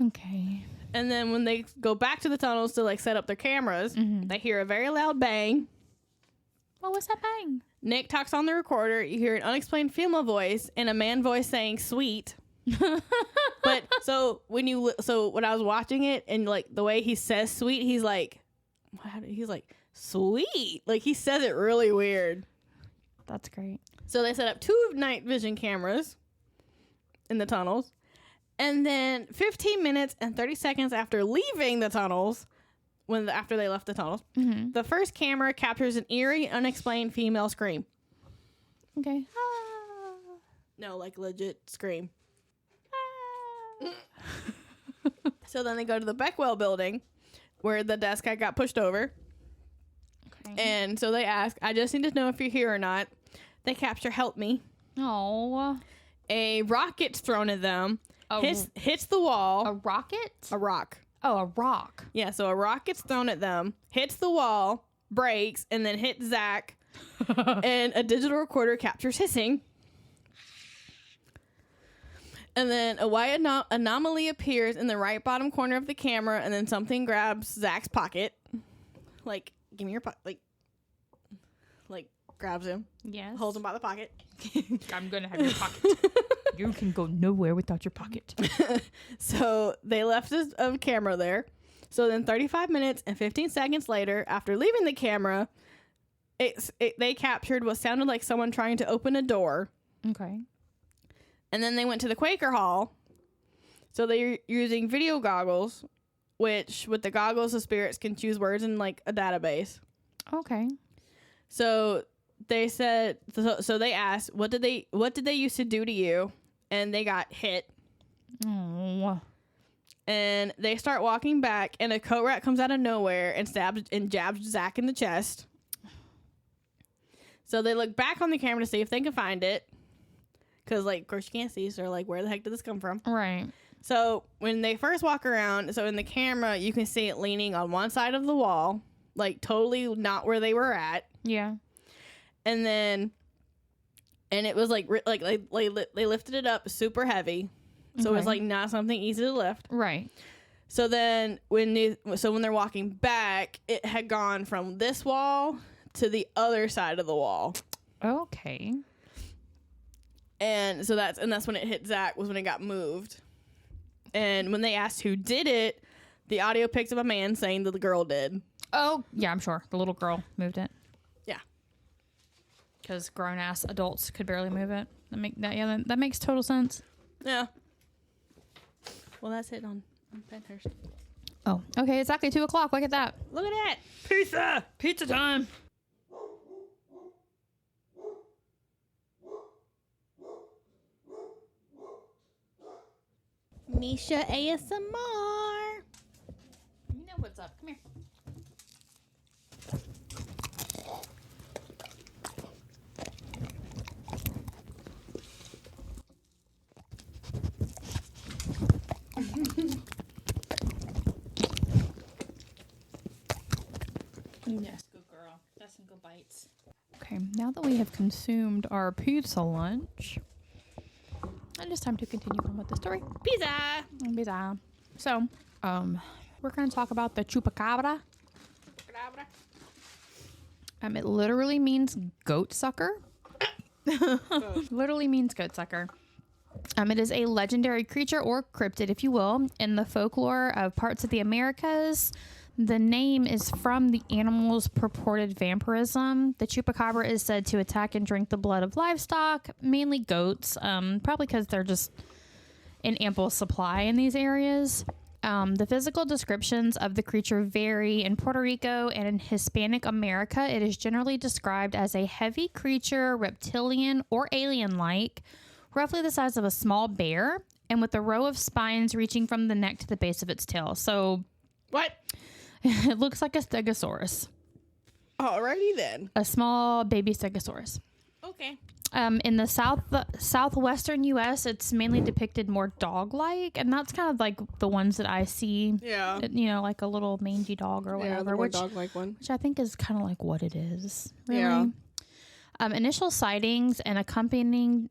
Okay. And then when they go back to the tunnels to like set up their cameras, they hear a very loud bang. What was that bang? Nick talks on the recorder. You hear an unexplained female voice and a man voice saying "sweet." But when I was watching it and like the way he says "sweet," he's like "sweet." Like he says it really weird. That's great. So they set up 2 night vision cameras in the tunnels. And then 15 minutes and 30 seconds after leaving the tunnels, after they left the tunnels, the first camera captures an eerie, unexplained female scream. Okay. No, like legit scream. So then they go to the Beckwell building where the desk guy got pushed over. Okay. And so they ask, I just need to know if you're here or not. They capture help me. Oh. A rock gets thrown at them. Hits the wall. A rocket? A rock. Oh, a rock. Yeah, so a rock gets thrown at them, hits the wall, breaks, and then hits Zach. And a digital recorder captures hissing. And then a white anomaly appears in the right bottom corner of the camera, and then something grabs Zach's pocket. Like, give me your pocket. Like, grabs him. Yes. Holds him by the pocket. I'm going to have your pocket. You can go nowhere without your pocket. So they left a camera there. So then 35 minutes and 15 seconds later, after leaving the camera, they captured what sounded like someone trying to open a door. Okay. And then they went to the Quaker Hall. So they're using video goggles which with the goggles, the spirits can choose words in like a database. Okay. So they said, so they asked, what did they used to do to you? And they got hit. Oh. And they start walking back, and a coat rat comes out of nowhere and jabs Zach in the chest. So they look back on the camera to see if they can find it. Because, like, of course you can't see, so they're like, where the heck did this come from? Right. So when they first walk around, so in the camera, you can see it leaning on one side of the wall, like totally not where they were at. Yeah. And then, and it was like they lifted it up super heavy. So it's like not something easy to lift. Right. So then when they're walking back, it had gone from this wall to the other side of the wall. Okay. And so that's when it hit Zach, was when it got moved. And when they asked who did it, the audio picks up a man saying that the girl did. Oh, yeah, I'm sure. The little girl moved it. Yeah. Because grown-ass adults could barely move it. That makes total sense. Yeah. Well, that's it on Pennhurst. Oh, okay. Exactly 2 o'clock. Look at that. Look at that. Pizza. Pizza time. Misha ASMR. You know what's up. Come here. Yes, good girl. That's some good bites. Okay, now that we have consumed our pizza lunch, it is time to continue on with the story. Pizza. So, we're going to talk about the Chupacabra. It literally means goat sucker. Literally means goat sucker. It is a legendary creature or cryptid, if you will, in the folklore of parts of the Americas. The name is from the animal's purported vampirism. The Chupacabra is said to attack and drink the blood of livestock, mainly goats, probably because they're just in ample supply in these areas. The physical descriptions of the creature vary. In Puerto Rico and in Hispanic America, it is generally described as a heavy creature, reptilian or alien-like, roughly the size of a small bear, and with a row of spines reaching from the neck to the base of its tail. So, what? It looks like a stegosaurus. Alrighty then. A small baby stegosaurus. Okay. In the southwestern U.S., it's mainly depicted more dog-like, and that's kind of like the ones that I see. Yeah. Like a little mangy dog or whatever. Yeah, the more dog-like one. Which I think is kind of like what it is. Really. Yeah. Initial sightings and accompanying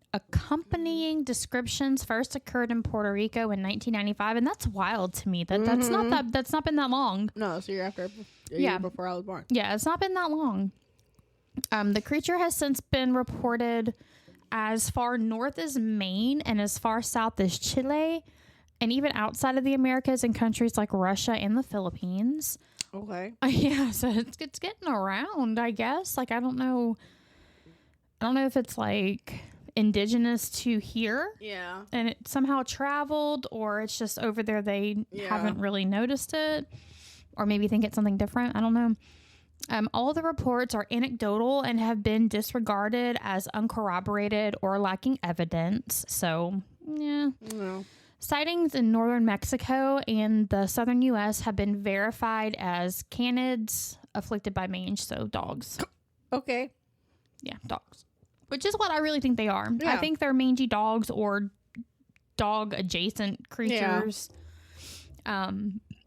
descriptions first occurred in Puerto Rico in 1995, and that's wild to me. That's not been that long. No, it's a year after. Year before I was born. Yeah, it's not been that long. The creature has since been reported as far north as Maine and as far south as Chile, and even outside of the Americas in countries like Russia and the Philippines. Okay. Yeah, so it's getting around, I guess. Like, I don't know if it's like indigenous to here. Yeah. And it somehow traveled, or it's just over there they haven't really noticed it, or maybe think it's something different. I don't know. All the reports are anecdotal and have been disregarded as uncorroborated or lacking evidence. So, yeah. No. Sightings in northern Mexico and the southern U.S. have been verified as canids afflicted by mange, so dogs. Okay. Yeah, dogs. Which is what I really think they are. Yeah. I think they're mangy dogs or dog-adjacent creatures. Yeah.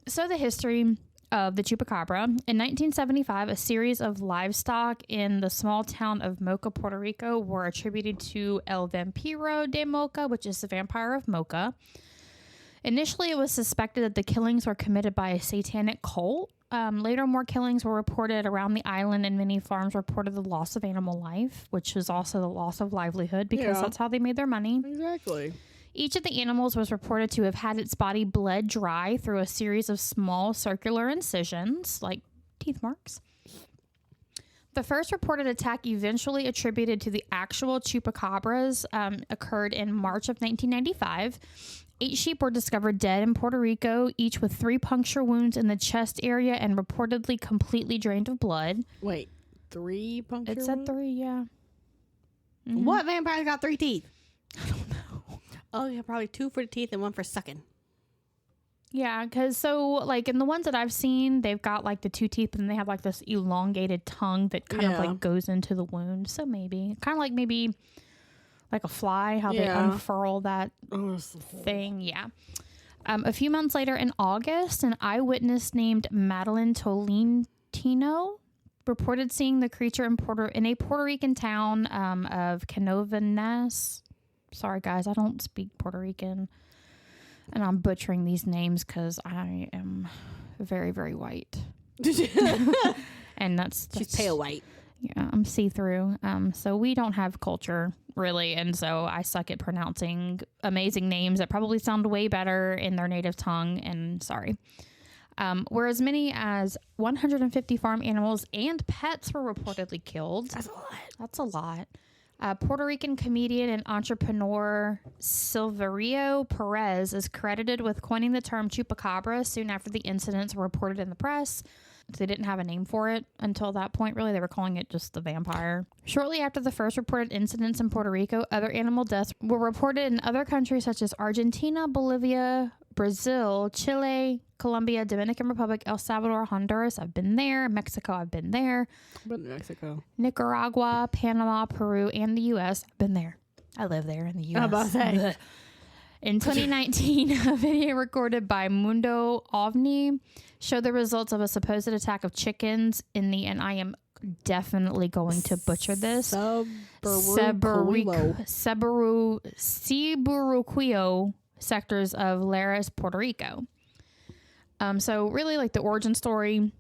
So the history of the Chupacabra. In 1975, a series of livestock in the small town of Mocha, Puerto Rico were attributed to El Vampiro de Mocha, which is the vampire of Mocha. Initially, it was suspected that the killings were committed by a satanic cult. Later, more killings were reported around the island, and many farms reported the loss of animal life, which was also the loss of livelihood because that's how they made their money. Exactly. Each of the animals was reported to have had its body bled dry through a series of small circular incisions, like teeth marks. The first reported attack, eventually attributed to the actual chupacabras, occurred in March of 1995. 8 sheep were discovered dead in Puerto Rico, each with 3 puncture wounds in the chest area and reportedly completely drained of blood. Wait, 3 puncture It said wounds? 3, yeah. Mm-hmm. What vampire's got 3 teeth? I don't know. Oh, yeah, probably 2 for the teeth and 1 for sucking. Yeah, because so, like, in the ones that I've seen, they've got, like, the 2 teeth, and they have, like, this elongated tongue that kind of, like, goes into the wound. So maybe. Kind of like maybe, like a fly, how they unfurl that thing. Yeah. A few months later in August, an eyewitness named Madeline Tolentino reported seeing the creature in a Puerto Rican town of Canovanas. Sorry, guys, I don't speak Puerto Rican. And I'm butchering these names because I am very, very white. And that's She's pale white. Yeah, I'm see-through. So we don't have culture, really. And so I suck at pronouncing amazing names that probably sound way better in their native tongue. And sorry. Where as many as 150 farm animals and pets were reportedly killed. That's a lot. That's a lot. Puerto Rican comedian and entrepreneur Silverio Perez is credited with coining the term Chupacabra soon after the incidents were reported in the press. They didn't have a name for it until that point, really. They were calling it just the vampire. Shortly after the first reported incidents in Puerto Rico, other animal deaths were reported in other countries such as Argentina, Bolivia, Brazil, Chile, Colombia, Dominican Republic, El Salvador, Honduras. I've been there. Mexico, I've been there. I've been to Mexico. Nicaragua, Panama, Peru, and the U.S. I've been there. I live there in the U.S. How about that? In 2019, a video recorded by Mundo OVNI showed the results of a supposed attack of chickens in the, and I am definitely going to butcher this, Ceburuquio sectors of Lares, Puerto Rico. So really, like, the origin story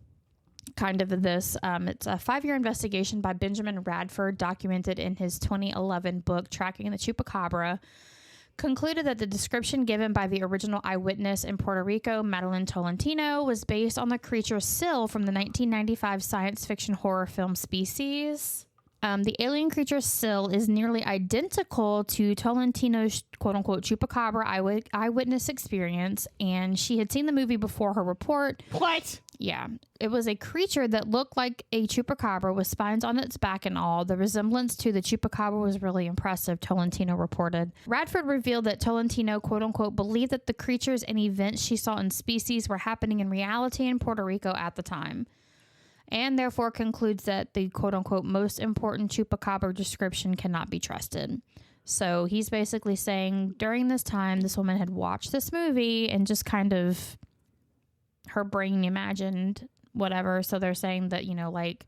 kind of this, it's a 5-year investigation by Benjamin Radford documented in his 2011 book Tracking the Chupacabra, concluded that the description given by the original eyewitness in Puerto Rico, Madeline Tolentino, was based on the creature Syl from the 1995 science fiction horror film Species. The alien creature Syl is nearly identical to Tolentino's quote-unquote Chupacabra eyewitness experience, and she had seen the movie before her report. What? Yeah. It was a creature that looked like a Chupacabra with spines on its back and all. The resemblance to the Chupacabra was really impressive, Tolentino reported. Radford revealed that Tolentino, quote-unquote, believed that the creatures and events she saw in Species were happening in reality in Puerto Rico at the time, and therefore concludes that the quote-unquote most important Chupacabra description cannot be trusted. So he's basically saying during this time, this woman had watched this movie and just kind of her brain imagined whatever. So they're saying that, you know, like,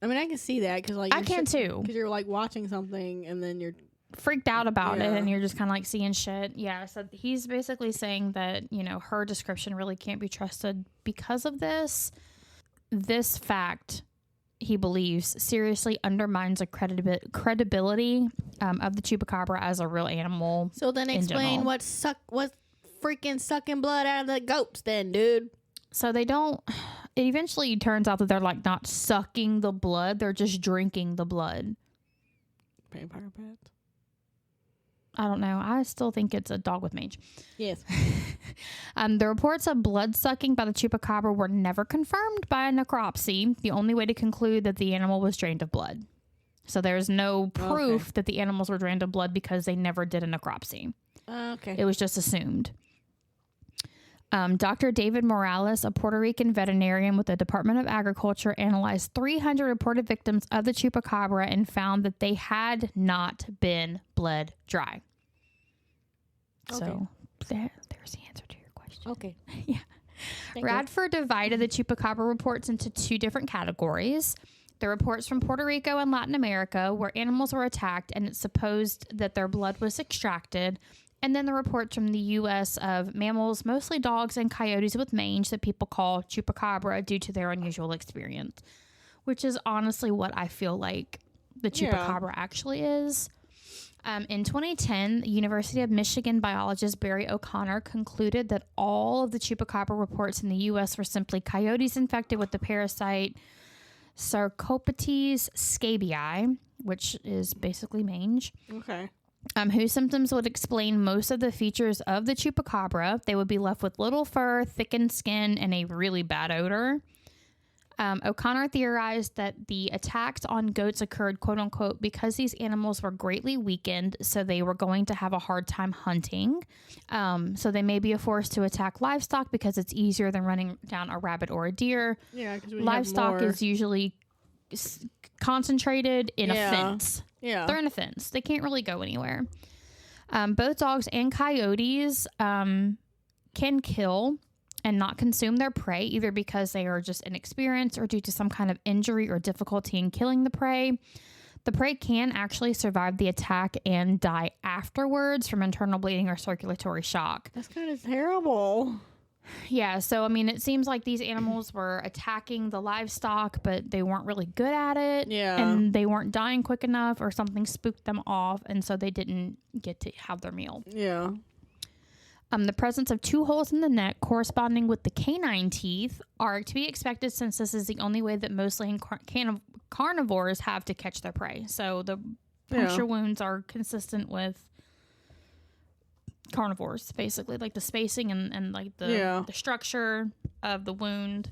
I mean, I can see that because, like, I can too. Because you're like watching something and then you're freaked out about it and you're just kind of like seeing shit. Yeah. So he's basically saying that, you know, her description really can't be trusted because of this. This fact, he believes, seriously undermines the credibility of the Chupacabra as a real animal. So then explain what freaking sucking blood out of the goats then, dude. So they don't, it eventually turns out that they're like not sucking the blood, they're just drinking the blood. Vampire pets? I don't know. I still think it's a dog with mange. Yes. The reports of blood sucking by the Chupacabra were never confirmed by a necropsy, the only way to conclude that the animal was drained of blood. So there's no proof that the animals were drained of blood because they never did a necropsy. Okay. It was just assumed. Dr. David Morales, a Puerto Rican veterinarian with the Department of Agriculture, analyzed 300 reported victims of the Chupacabra and found that they had not been bled dry. Okay. So there's the answer to your question. Okay. Yeah. Radford divided the Chupacabra reports into 2 different categories. The reports from Puerto Rico and Latin America, where animals were attacked and it's supposed that their blood was extracted, and then the reports from the U.S. of mammals, mostly dogs and coyotes with mange, that people call Chupacabra due to their unusual experience, which is honestly what I feel like the Chupacabra actually is. In 2010, the University of Michigan biologist Barry O'Connor concluded that all of the Chupacabra reports in the U.S. were simply coyotes infected with the parasite Sarcopetes scabiei, which is basically mange. Okay. whose symptoms would explain most of the features of the chupacabra. They would be left with little fur, thickened skin, and a really bad odor. O'Connor theorized that the attacks on goats occurred, quote unquote, because these animals were greatly weakened, so they were going to have a hard time hunting. So they may be a force to attack livestock because it's easier than running down a rabbit or a deer. Yeah, because livestock is usually concentrated in a fence. Yeah. They're in a fence. They can't really go anywhere. Both dogs and coyotes can kill and not consume their prey, either because they are just inexperienced or due to some kind of injury or difficulty in killing the prey. The prey can actually survive the attack and die afterwards from internal bleeding or circulatory shock. That's kind of terrible. Yeah, so I mean, it seems like these animals were attacking the livestock, but they weren't really good at it. Yeah. And they weren't dying quick enough, or something spooked them off, and so they didn't get to have their meal. Yeah. The presence of 2 holes in the neck corresponding with the canine teeth are to be expected, since this is the only way that most land carnivores have to catch their prey. So the puncture wounds are consistent with carnivores, basically, like the spacing and like the structure of the wound.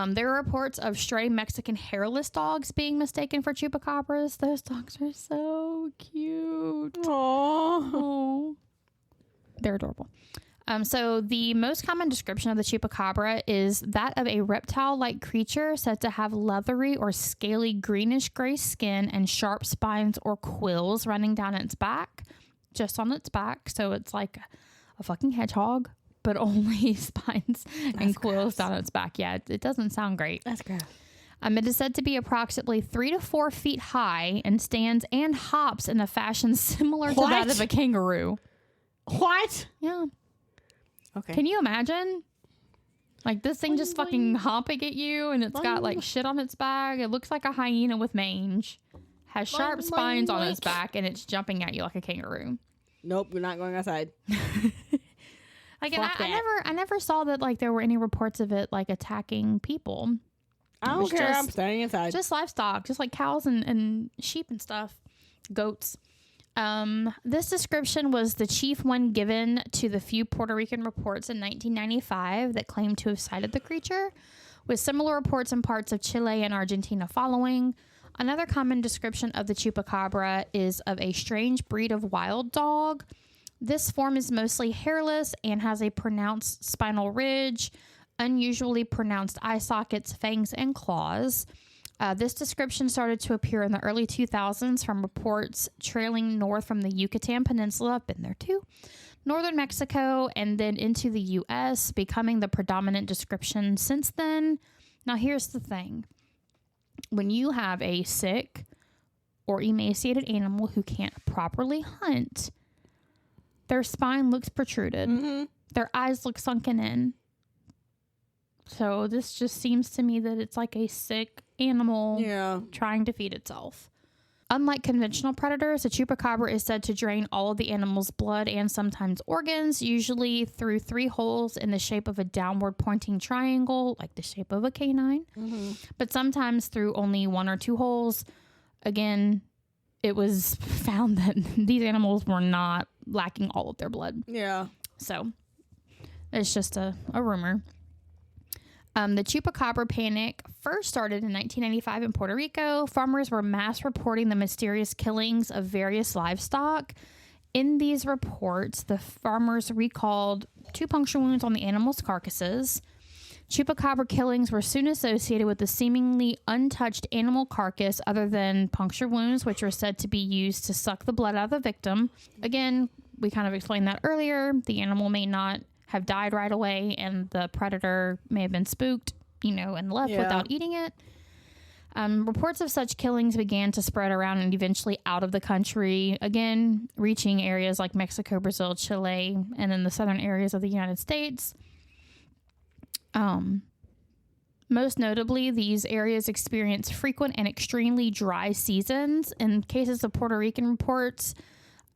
There are reports of stray Mexican hairless dogs being mistaken for chupacabras. Those dogs are so cute. Aww. They're adorable. So the most common description of the chupacabra is that of a reptile-like creature said to have leathery or scaly greenish-gray skin and sharp spines or quills running down its back, just on its back. So it's like a fucking hedgehog, but only spines and quills down its back. Yeah, it doesn't sound great. That's gross. It is said to be approximately 3 to 4 feet high and stands and hops in a fashion similar to that of a kangaroo. What? Yeah. Okay. Can you imagine? Like, this thing just fucking hopping at you, and it's got like shit on its back. It looks like a hyena with mange. Has sharp spines on its back, and it's jumping at you like a kangaroo. Nope, we're not going outside. Like, and I never saw that like there were any reports of it like attacking people. I don't care. I'm staying inside. Just livestock, just like cows and sheep and stuff, goats. This description was the chief one given to the few Puerto Rican reports in 1995 that claimed to have sighted the creature, with similar reports in parts of Chile and Argentina following. Another common description of the chupacabra is of a strange breed of wild dog. This form is mostly hairless and has a pronounced spinal ridge, unusually pronounced eye sockets, fangs, and claws. This description started to appear in the early 2000s from reports trailing north from the Yucatan Peninsula, I've been there too, northern Mexico, and then into the U.S., becoming the predominant description since then. Now, here's the thing. When you have a sick or emaciated animal who can't properly hunt, their spine looks protruded. Mm-hmm. Their eyes look sunken in. So this just seems to me that it's like a sick animal trying to feed itself. Unlike conventional predators, the chupacabra is said to drain all of the animal's blood and sometimes organs, usually through 3 holes in the shape of a downward pointing triangle, like the shape of a canine, but sometimes through only 1 or 2 holes. Again, it was found that these animals were not lacking all of their blood. Yeah. So it's just a rumor. The chupacabra panic first started in 1995 in Puerto Rico. Farmers were mass reporting the mysterious killings of various livestock. In these reports, the farmers recalled 2 puncture wounds on the animals' carcasses. Chupacabra killings were soon associated with the seemingly untouched animal carcass, other than puncture wounds, which were said to be used to suck the blood out of the victim. Again, we kind of explained that earlier. The animal may not have died right away, and the predator may have been spooked, and left without eating it. Reports of such killings began to spread around and eventually out of the country, again, reaching areas like Mexico, Brazil, Chile, and in the southern areas of the United States. Most notably, these areas experience frequent and extremely dry seasons. In cases of Puerto Rican reports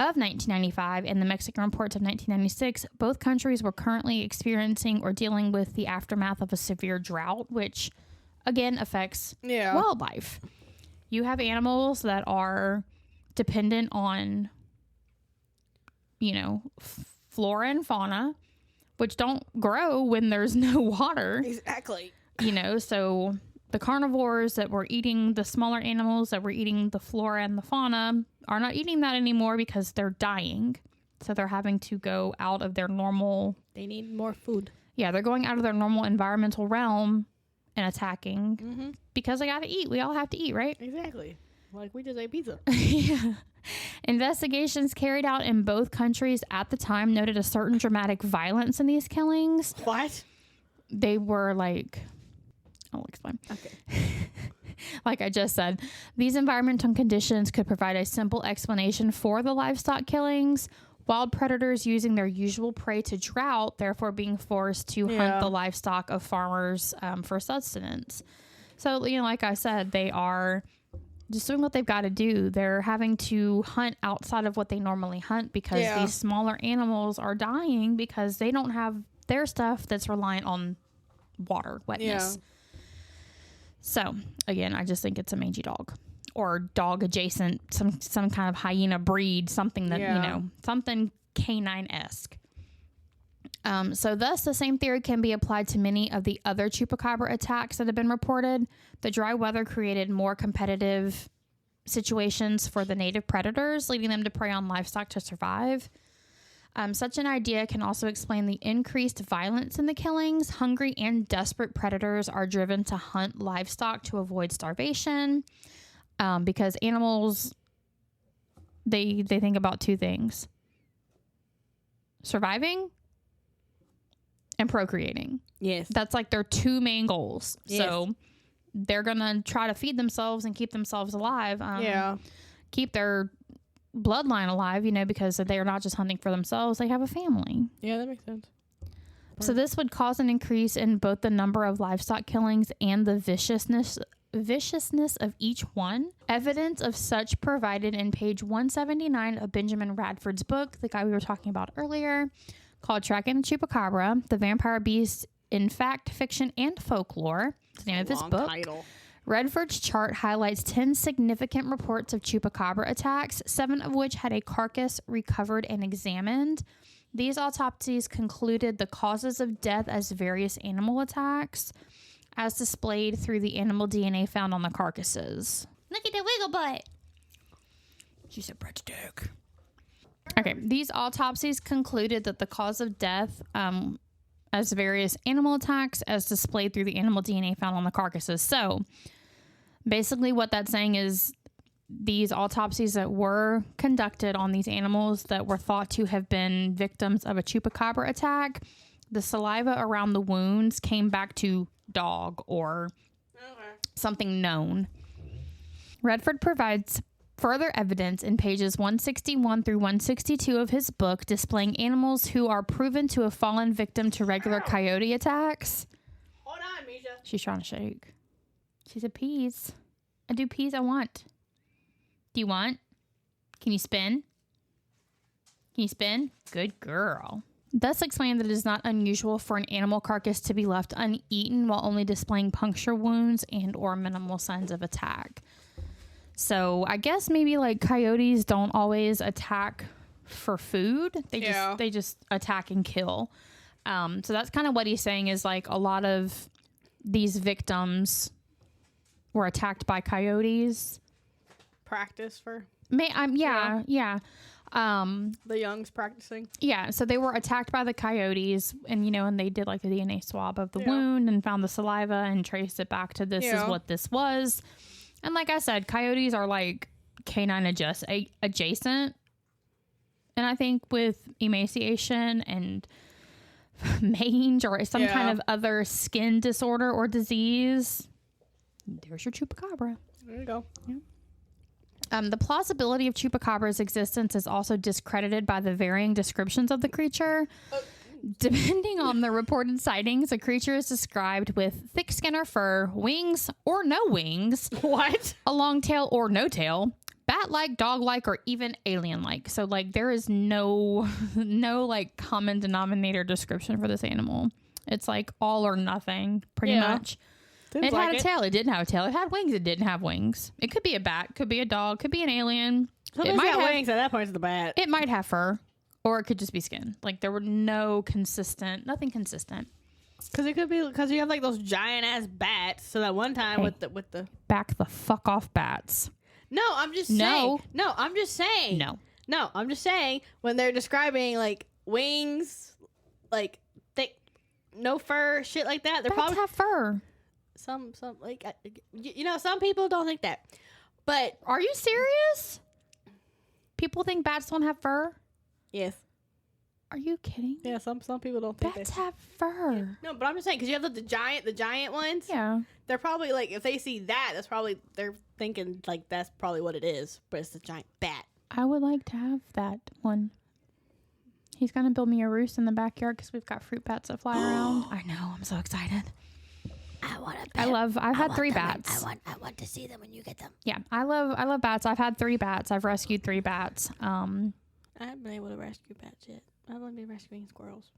of 1995 and the Mexican reports of 1996, both countries were currently experiencing or dealing with the aftermath of a severe drought, which again affects wildlife. You have animals that are dependent on, flora and fauna, which don't grow when there's no water. Exactly. So the carnivores that were eating the smaller animals that were eating the flora and the fauna are not eating that anymore because they're dying. So they're having to go out of their normal... They need more food. Yeah, they're going out of their normal environmental realm and attacking because they got to eat. We all have to eat, right? Exactly. Like we just ate pizza. Yeah. Investigations carried out in both countries at the time noted a certain dramatic violence in these killings. What? They were like... I'll explain. Okay. Like I just said, these environmental conditions could provide a simple explanation for the livestock killings. Wild predators using their usual prey to drought, therefore being forced to hunt the livestock of farmers for sustenance. So, like I said, they are just doing what they've got to do. They're having to hunt outside of what they normally hunt because these smaller animals are dying because they don't have their stuff that's reliant on water, wetness. Yeah. So, again, I just think it's a mangy dog. Or dog adjacent, some kind of hyena breed, something that, something canine-esque. So thus, the same theory can be applied to many of the other Chupacabra attacks that have been reported. The dry weather created more competitive situations for the native predators, leading them to prey on livestock to survive. Such an idea can also explain the increased violence in the killings. Hungry and desperate predators are driven to hunt livestock to avoid starvation. Because animals, they think about two things: surviving and procreating. Yes. That's like their two main goals. Yes. So they're going to try to feed themselves and keep themselves alive. Keep their bloodline alive, because they are not just hunting for themselves. They have a family. Yeah, that makes sense. So this would cause an increase in both the number of livestock killings and the viciousness of each one. Evidence of such provided in page 179 of Benjamin Radford's book, the guy we were talking about earlier, called Tracking the Chupacabra, The Vampire Beast in Fact, Fiction, and Folklore. It's the name of his book. Title. Radford's chart highlights 10 significant reports of Chupacabra attacks, 7 of which had a carcass recovered and examined. These autopsies concluded the causes of death as various animal attacks, as displayed through the animal DNA found on the carcasses. Look at the wiggle butt. She said breadstick. Okay, these autopsies concluded that the cause of death as various animal attacks as displayed through the animal DNA found on the carcasses. So basically what that's saying is these autopsies that were conducted on these animals that were thought to have been victims of a Chupacabra attack, the saliva around the wounds came back to dog or something known. Redford provides further evidence in pages 161 through 162 of his book displaying animals who are proven to have fallen victim to regular coyote attacks. Hold on, Misha. She's trying to shake. She said, peas. I do peas I want. Do you want? Can you spin? Can you spin? Good girl. Thus explained that it is not unusual for an animal carcass to be left uneaten while only displaying puncture wounds and or minimal signs of attack. So I guess maybe like coyotes don't always attack for food. They just attack and kill. So that's kind of what he's saying is like a lot of these victims were attacked by coyotes. Practice for? Yeah. The young's practicing. Yeah, so they were attacked by the coyotes and, and they did like the DNA swab of the wound and found the saliva and traced it back to this is what this was. And like I said, coyotes are like canine adjacent. And I think with emaciation and mange or some kind of other skin disorder or disease, there's your Chupacabra. There you go. Yeah. The plausibility of Chupacabra's existence is also discredited by the varying descriptions of the creature. Depending on the reported sightings, a creature is described with thick skin or fur, wings or no wings. What? A long tail or no tail, bat-like, dog-like, or even alien-like. So, like, there is no like, common denominator description for this animal. It's, like, all or nothing, pretty much. Seems it like had a tail. It didn't have a tail. It had wings. It didn't have wings. It could be a bat. Could be a dog. Could be an alien. So It it might might have- wings. At that point, it's the bat. It might have fur, or it could just be skin. Like there were nothing consistent. Because it could be because you have like those giant ass bats. So that one time Hey. with the. Back the fuck off, bats. No, I'm just No. saying. No, I'm just saying. No. I'm just saying when they're describing like wings, like thick, no fur, shit like that. They're Bats probably have fur. some like some people don't think that, but Are you serious? People think bats don't have fur? yes, Are you kidding? yeah, some people don't think Bats that. have fur. No, but I'm just saying because you have the giant ones. Yeah. They're probably like if they see that, that's probably they're thinking like that's probably what it is, but it's a giant bat. I would like to have that one. He's going to build me a roost in the backyard because we've got fruit bats that fly around. I know. I'm so excited. I want to. I've had 3 bats. I want to see them when you get them. Yeah. I love bats. I've had 3 bats. I've rescued 3 bats. I haven't been able to rescue bats yet. I've only been rescuing squirrels.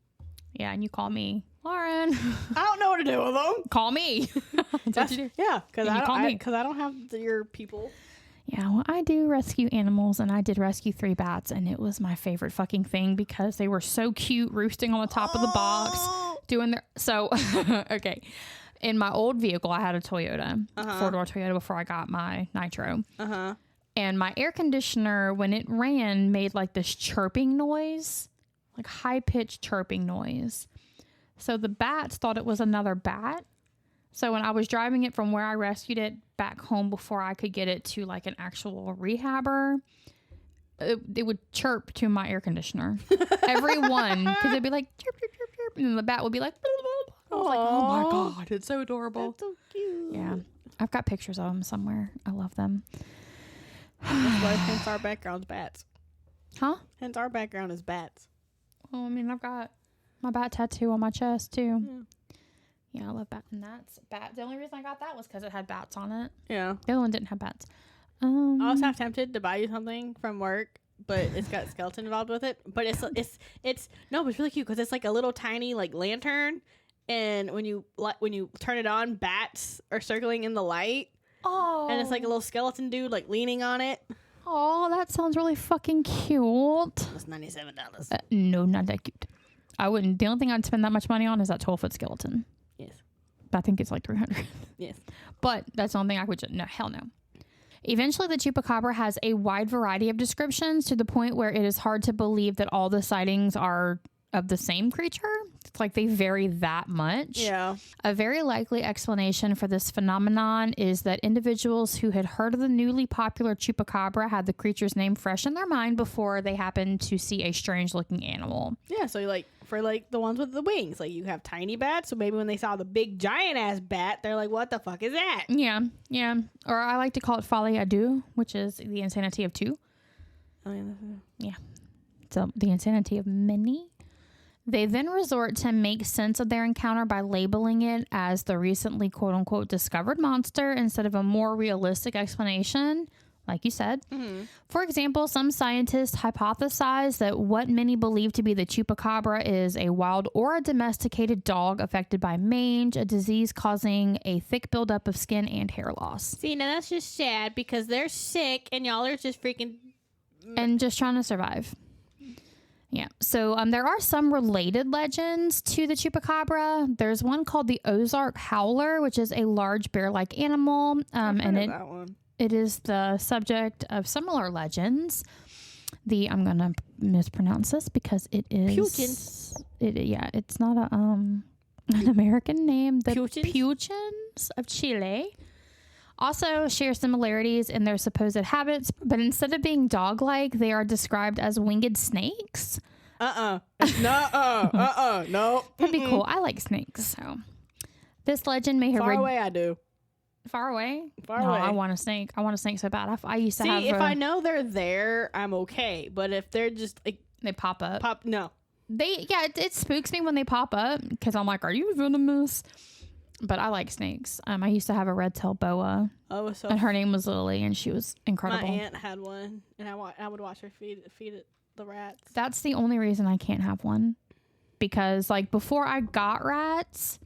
Yeah. And you call me, Lauren. I don't know what to do with them. Call me. That's what you do. Yeah, because And you call me. I don't have your people. Yeah, well, I do rescue animals, and I did rescue 3 bats, and it was my favorite fucking thing because they were so cute, roosting on the top of the box, doing their... So, okay. In my old vehicle, I had a Toyota, 4-door Toyota before I got my Nitro. And my air conditioner, when it ran, made like this chirping noise, like high-pitched chirping noise. So the bats thought it was another bat. So when I was driving it from where I rescued it back home before I could get it to like an actual rehabber, it would chirp to my air conditioner. Every one, because it'd be like chirp, chirp, chirp, chirp, and then the bat would be like, I was like, oh my God, it's so adorable. That's so cute. Yeah, I've got pictures of them somewhere. I love them. That's why hence our background's bats. Huh? Hence our background is bats. Well, I mean, I've got my bat tattoo on my chest too. Yeah, I love bat. And that's bat. The only reason I got that was because it had bats on it. Yeah. The other one didn't have bats. I was half tempted to buy you something from work, but it's got a skeleton involved with it. But it's no, but it's really cute because it's like a little tiny like lantern, and when you turn it on, bats are circling in the light. Oh. And it's like a little skeleton dude like leaning on it. Oh, that sounds really fucking cute. It's $97. No, not that cute. I wouldn't. The only thing I'd spend that much money on is that 12-foot skeleton. Yes. But I think it's like $300. Yes. But that's the only thing I would just... No, hell no. Eventually, the Chupacabra has a wide variety of descriptions to the point where it is hard to believe that all the sightings are of the same creature. It's like they vary that much. Yeah. A very likely explanation for this phenomenon is that individuals who had heard of the newly popular Chupacabra had the creature's name fresh in their mind before they happened to see a strange-looking animal. Yeah, so like for like the ones with the wings, like you have tiny bats, so maybe when they saw the big giant ass bat, they're like, "What the fuck is that?" Yeah, yeah. Or I like to call it folie à deux, which is the insanity of 2. Oh, yeah. So the insanity of many. They then resort to make sense of their encounter by labeling it as the recently quote-unquote discovered monster instead of a more realistic explanation, like you said. Mm-hmm. For example, some scientists hypothesize that what many believe to be the Chupacabra is a wild or a domesticated dog affected by mange, a disease causing a thick buildup of skin and hair loss. See, now that's just sad because they're sick and y'all are just freaking... And just trying to survive. Yeah. So there are some related legends to the Chupacabra. There's one called the Ozark Howler, which is a large bear-like animal. And that one. it is the subject of similar legends. I'm going to mispronounce this because it is... Puchins. It's not an American name. The Puchins? Puchins of Chile also share similarities in their supposed habits, but instead of being dog-like, they are described as winged snakes. No. That'd be cool. I like snakes, so this legend may have Far away, I do. Far away. Far no, away. I want a snake. I want a snake so bad. I used to have. See, if I know they're there, I'm okay. But if they're just like they pop up. no. It spooks me when they pop up because I'm like, are you venomous? But I like snakes. I used to have a red-tailed boa, and her name was Lily, and she was incredible. My aunt had one, and I would watch her feed it the rats. That's the only reason I can't have one, because like before I got rats,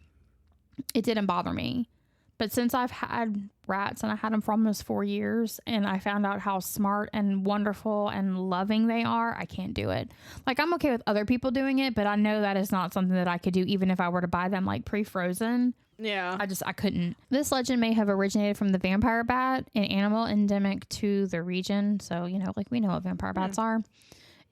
it didn't bother me, But since I've had rats and I had them for almost 4 years and I found out how smart and wonderful and loving they are, I can't do it. Like, I'm okay with other people doing it, but I know that is not something that I could do even if I were to buy them like pre-frozen. Yeah. I couldn't. This legend may have originated from the vampire bat, an animal endemic to the region. So, you know, like we know what vampire bats are.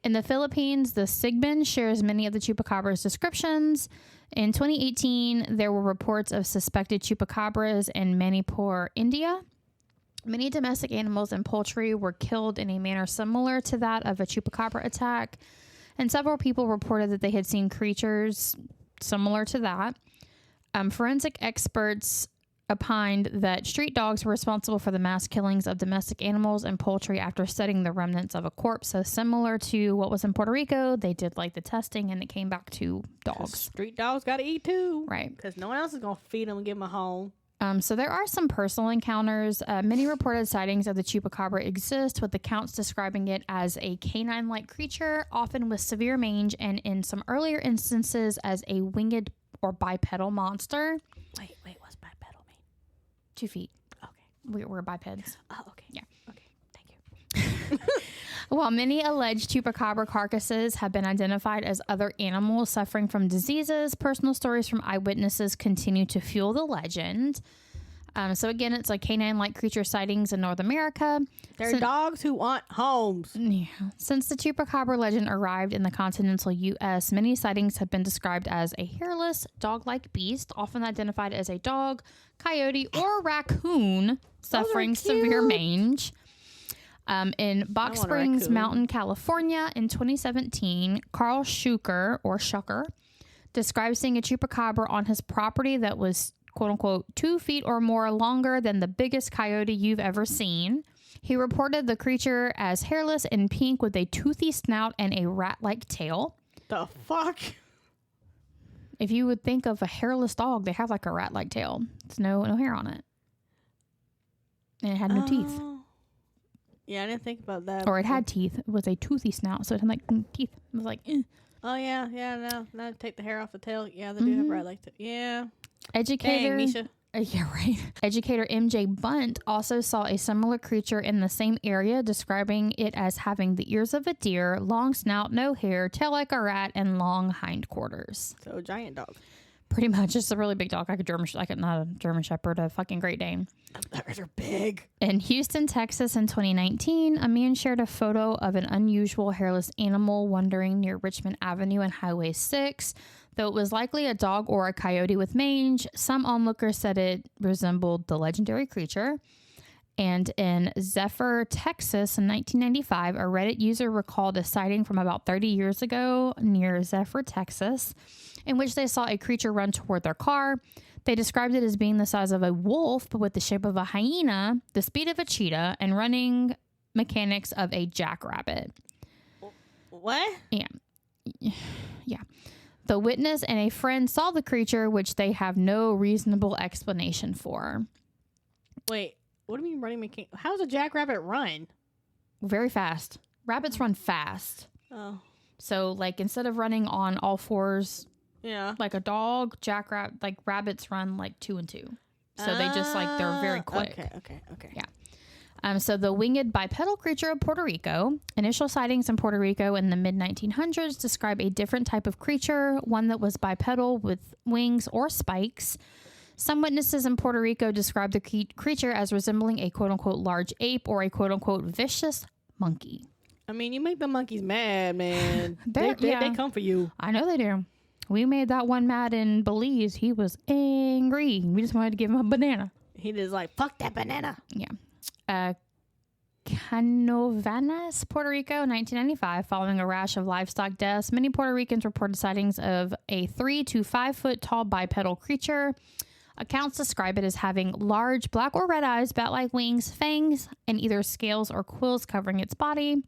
In the Philippines, the Sigmund shares many of the Chupacabra's descriptions. In 2018, there were reports of suspected Chupacabras in Manipur, India. Many domestic animals and poultry were killed in a manner similar to that of a Chupacabra attack. And several people reported that they had seen creatures similar to that. Forensic experts opined that street dogs were responsible for the mass killings of domestic animals and poultry after studying the remnants of a corpse. So similar to what was in Puerto Rico, they did like the testing and it came back to dogs. Street dogs got to eat too. Right. Because no one else is going to feed them and give them a home. So there are some personal encounters. Many reported sightings of the Chupacabra exist, with accounts describing it as a canine-like creature, often with severe mange, and in some earlier instances as a winged or bipedal monster. Wait, what's bipedal mean? 2 feet. Okay. We're bipeds. Oh, okay. Yeah. Okay. Thank you. While many alleged Chupacabra carcasses have been identified as other animals suffering from diseases, personal stories from eyewitnesses continue to fuel the legend. So again, it's like canine-like creature sightings in North America. They're dogs who want homes. Yeah. Since the Chupacabra legend arrived in the continental U.S., many sightings have been described as a hairless, dog-like beast, often identified as a dog, coyote, or raccoon suffering severe mange. In Box Springs Mountain, California, in 2017, Carl Schucker described seeing a Chupacabra on his property that was, quote unquote, 2 feet or more longer than the biggest coyote you've ever seen. He reported the creature as hairless and pink with a toothy snout and a rat-like tail. The fuck? If you would think of a hairless dog, they have like a rat-like tail. There's no hair on it. And it had no teeth. Yeah, I didn't think about that. Or it had teeth. It was a toothy snout, so it had like teeth. It was like, Oh, yeah. Now take the hair off the tail. Yeah, they do have rat like that. Yeah. Educator. Dang, Misha. Yeah, right. Educator MJ Bunt also saw a similar creature in the same area, describing it as having the ears of a deer, long snout, no hair, tail like a rat, and long hindquarters. So, giant dog. Pretty much, it's a really big dog, not a German Shepherd, a fucking Great Dane. Those are big. In Houston, Texas in 2019, a man shared a photo of an unusual hairless animal wandering near Richmond Avenue and Highway 6. Though it was likely a dog or a coyote with mange, some onlookers said it resembled the legendary creature. And in Zephyr, Texas in 1995, a Reddit user recalled a sighting from about 30 years ago near Zephyr, Texas, in which they saw a creature run toward their car. They described it as being the size of a wolf, but with the shape of a hyena, the speed of a cheetah, and running mechanics of a jackrabbit. What? Yeah. The witness and a friend saw the creature, which they have no reasonable explanation for. Wait, what do you mean running mechanic? How does a jackrabbit run? Very fast. Rabbits run fast. Oh. So, like, instead of running on all fours, yeah, like a dog, rabbits run like 2 and 2. So they just they're very quick. Okay. Yeah. So the winged bipedal creature of Puerto Rico. Initial sightings in Puerto Rico in the mid-1900s describe a different type of creature, one that was bipedal with wings or spikes. Some witnesses in Puerto Rico describe the creature as resembling a quote-unquote large ape or a quote-unquote vicious monkey. I mean, you make the monkeys mad, man. They come for you. I know they do. We made that one mad in Belize. He was angry. We just wanted to give him a banana. He just like, fuck that banana. Yeah. Canovanas, Puerto Rico, 1995. Following a rash of livestock deaths, many Puerto Ricans reported sightings of a 3 to 5 foot tall bipedal creature. Accounts describe it as having large black or red eyes, bat-like wings, fangs, and either scales or quills covering its body.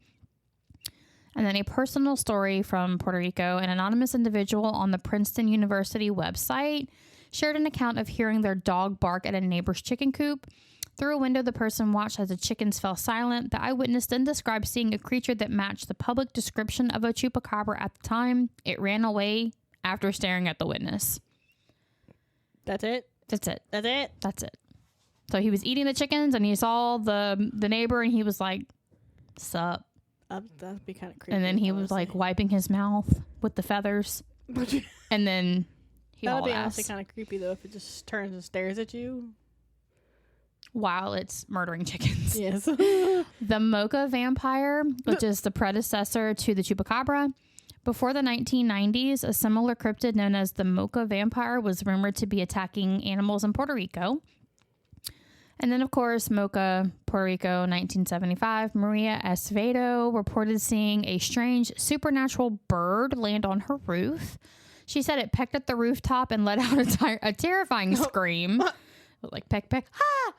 And then a personal story from Puerto Rico. An anonymous individual on the Princeton University website shared an account of hearing their dog bark at a neighbor's chicken coop. Through a window, the person watched as the chickens fell silent. The eyewitness then described seeing a creature that matched the public description of a chupacabra at the time. It ran away after staring at the witness. That's it? That's it. That's it? That's it. So he was eating the chickens and he saw the neighbor and he was like, sup. That'd be kind of creepy. And then he was like wiping his mouth with the feathers. And then he that'd hauled be ass. honestly kind of creepy though if it just turns and stares at you while it's murdering chickens. Yes. The Mocha vampire, which is the predecessor to the Chupacabra. Before the 1990s, a similar cryptid known as the Mocha vampire was rumored to be attacking animals in Puerto Rico. And then, of course, Mocha, Puerto Rico, 1975, Maria Acevedo reported seeing a strange supernatural bird land on her roof. She said it pecked at the rooftop and let out a terrifying scream. Like, peck, peck, ah!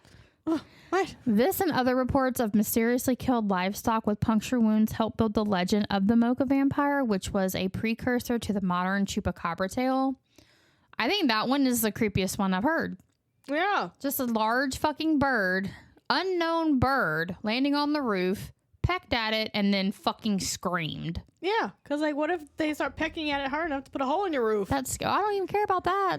What? This and other reports of mysteriously killed livestock with puncture wounds helped build the legend of the Mocha vampire, which was a precursor to the modern Chupacabra tale. I think that one is the creepiest one I've heard. Yeah. Just a large fucking bird, unknown bird, landing on the roof, pecked at it, and then fucking screamed. Yeah. Because, like, what if they start pecking at it hard enough to put a hole in your roof? I don't even care about that.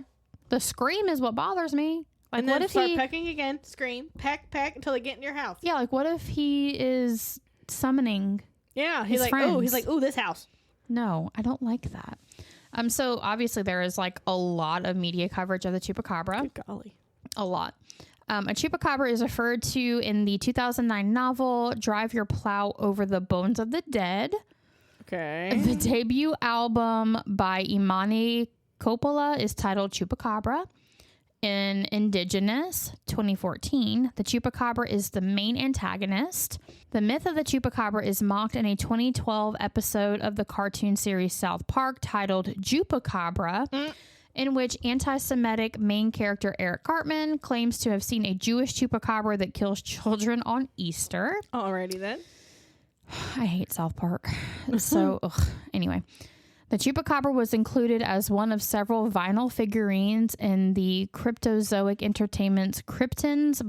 The scream is what bothers me. Like, and then what if start pecking again, scream, peck, peck, until they get in your house. Yeah, like, what if he is summoning Yeah. his He's friends? like, ooh, this house. No, I don't like that. So, obviously, there is, like, a lot of media coverage of the Chupacabra. Good golly. A lot. A Chupacabra is referred to in the 2009 novel Drive Your Plow Over the Bones of the Dead. Okay. The debut album by Imani Coppola is titled Chupacabra. In Indigenous 2014, the Chupacabra is the main antagonist. The myth of the Chupacabra is mocked in a 2012 episode of the cartoon series South Park titled Chupacabra, in which anti-Semitic main character Eric Cartman claims to have seen a Jewish Chupacabra that kills children on Easter. Alrighty then. I hate South Park. So, anyway. The Chupacabra was included as one of several vinyl figurines in the Cryptozoic Entertainment's Cryptkins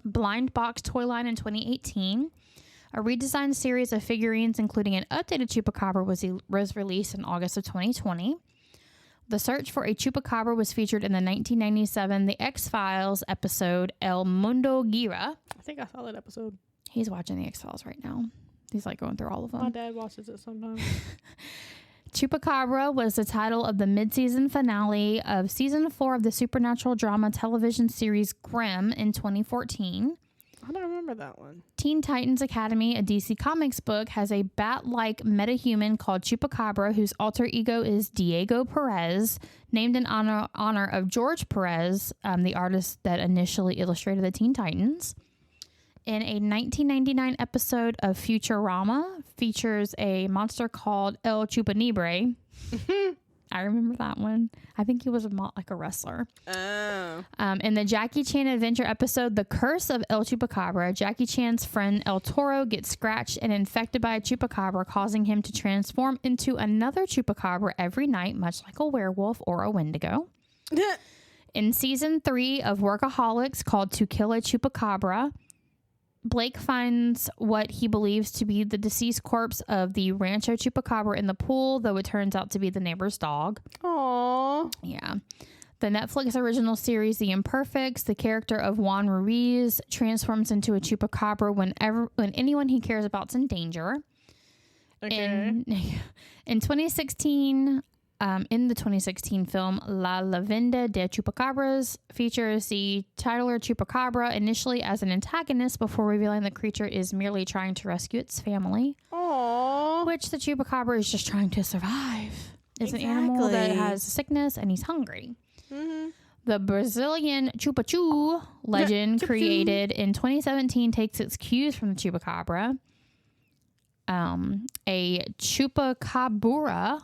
blind box toy line in 2018. A redesigned series of figurines, including an updated Chupacabra, was released in August of 2020. The search for a Chupacabra was featured in the 1997 The X-Files episode El Mundo Gira. I think I saw that episode. He's watching The X-Files right now. He's like going through all of them. My dad watches it sometimes. Chupacabra was the title of the mid-season finale of season 4 of the supernatural drama television series Grimm in 2014. I don't remember that one. Teen Titans Academy, a DC Comics book, has a bat-like metahuman called Chupacabra, whose alter ego is Diego Perez, named in honor of George Perez, the artist that initially illustrated the Teen Titans. In a 1999 episode of Futurama, features a monster called El Chupanibre. I remember that one. I think he was like a wrestler. Oh. In the Jackie Chan adventure episode, The Curse of El Chupacabra, Jackie Chan's friend El Toro gets scratched and infected by a Chupacabra, causing him to transform into another Chupacabra every night, much like a werewolf or a Wendigo. In season 3 of Workaholics, called To Kill a Chupacabra, Blake finds what he believes to be the deceased corpse of the Rancho Chupacabra in the pool, though it turns out to be the neighbor's dog. Aww. Yeah. The Netflix original series The Imperfects, the character of Juan Ruiz transforms into a Chupacabra when anyone he cares about is in danger. Okay. In 2016, in the 2016 film La Leyenda de Chupacabras, features the titular Chupacabra initially as an antagonist before revealing the creature is merely trying to rescue its family. Aww. Which the Chupacabra is just trying to survive. It's an animal that has sickness and he's hungry. Mm-hmm. The Brazilian Chupachu legend created in 2017 takes its cues from the Chupacabra. A Chupacabra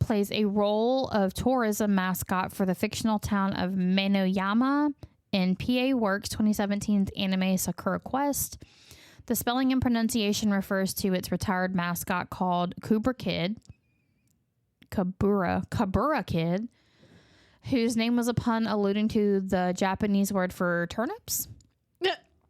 plays a role of tourism mascot for the fictional town of Manoyama in PA Works 2017's anime Sakura Quest. The spelling and pronunciation refers to its retired mascot called Kabura Kid, whose name was a pun alluding to the Japanese word for turnips.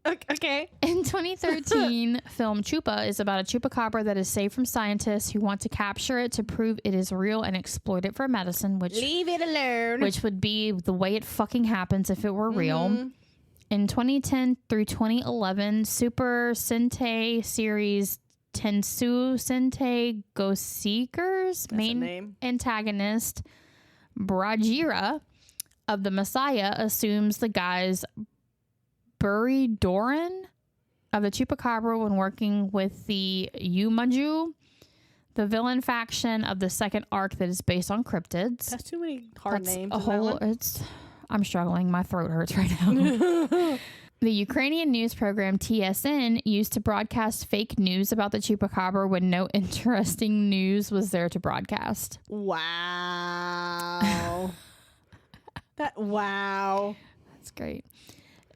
Okay. In 2013, film Chupa is about a chupacabra that is saved from scientists who want to capture it to prove it is real and exploit it for medicine, Leave it alone. which would be the way it fucking happens if it were real. In 2010 through 2011, Super Sentai series Tensu Sentai Go Seekers main antagonist Brajira of the Messiah assumes the guise Buridoran of the Chupacabra when working with the Yumaju, the villain faction of the second arc that is based on cryptids. That's too many hard names. I'm struggling. My throat hurts right now. The Ukrainian news program TSN used to broadcast fake news about the Chupacabra when no interesting news was there to broadcast. Wow. Wow. That's great.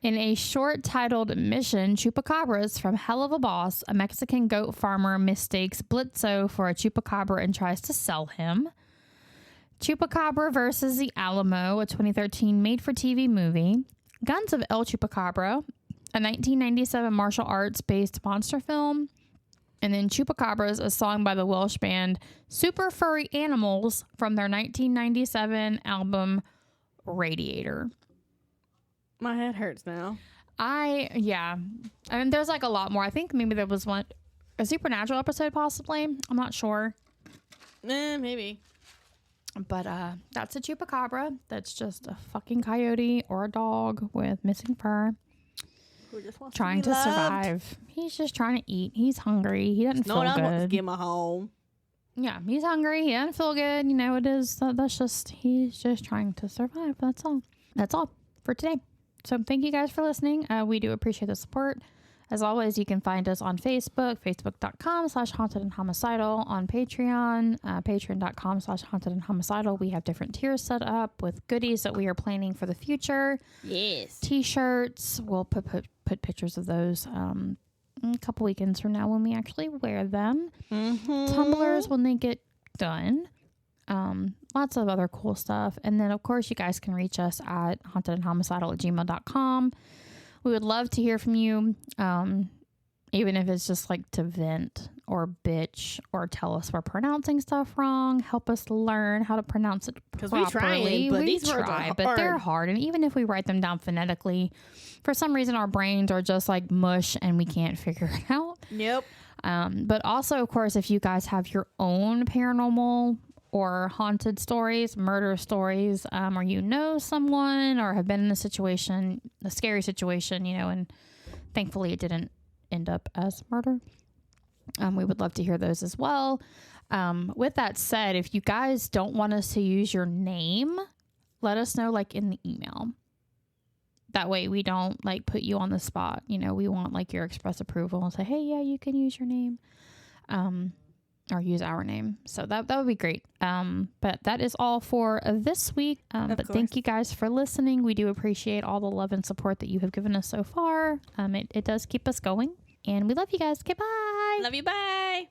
In a short titled Mission, Chupacabras from Hell of a Boss, a Mexican goat farmer mistakes Blitzo for a chupacabra and tries to sell him. Chupacabra versus the Alamo, a 2013 made-for-TV movie. Guns of El Chupacabra, a 1997 martial arts-based monster film. And then Chupacabras, a song by the Welsh band Super Furry Animals from their 1997 album Radiator. My head hurts now. I mean, there's like a lot more. I think maybe there was a Supernatural episode possibly. I'm not sure. Maybe. But that's a Chupacabra. That's just a fucking coyote or a dog with missing fur. Who just wants Trying to survive. He's just trying to eat. He's hungry. He doesn't feel good. Wants to give him a home. Yeah, he's hungry. He doesn't feel good. You know, he's just trying to survive. That's all. That's all for today. So thank you guys for listening. We do appreciate the support. As always, you can find us on Facebook, facebook.com/hauntedandhomicidal, on Patreon, patreon.com/hauntedandhomicidal. We have different tiers set up with goodies that we are planning for the future. Yes. T-shirts. We'll put pictures of those a couple weekends from now when we actually wear them. Tumblers when they get done. Lots of other cool stuff. And then, of course, you guys can reach us at hauntedandhomicidal@gmail.com. We would love to hear from you, even if it's just like to vent or bitch or tell us we're pronouncing stuff wrong. Help us learn how to pronounce it properly. Because we try, but they're hard. And even if we write them down phonetically, for some reason our brains are just like mush and we can't figure it out. Yep. But also, of course, if you guys have your own paranormal or haunted stories, murder stories, or you know someone or have been in a scary situation, you know, and thankfully it didn't end up as murder. We would love to hear those as well. With that said, if you guys don't want us to use your name, let us know like in the email. That way we don't like put you on the spot. You know, we want like your express approval and say, hey, yeah, you can use your name. Or use our name. So that would be great. But that is all for this week. But thank you guys for listening. We do appreciate all the love and support that you have given us so far. It does keep us going. And we love you guys. Okay, bye. Love you. Bye.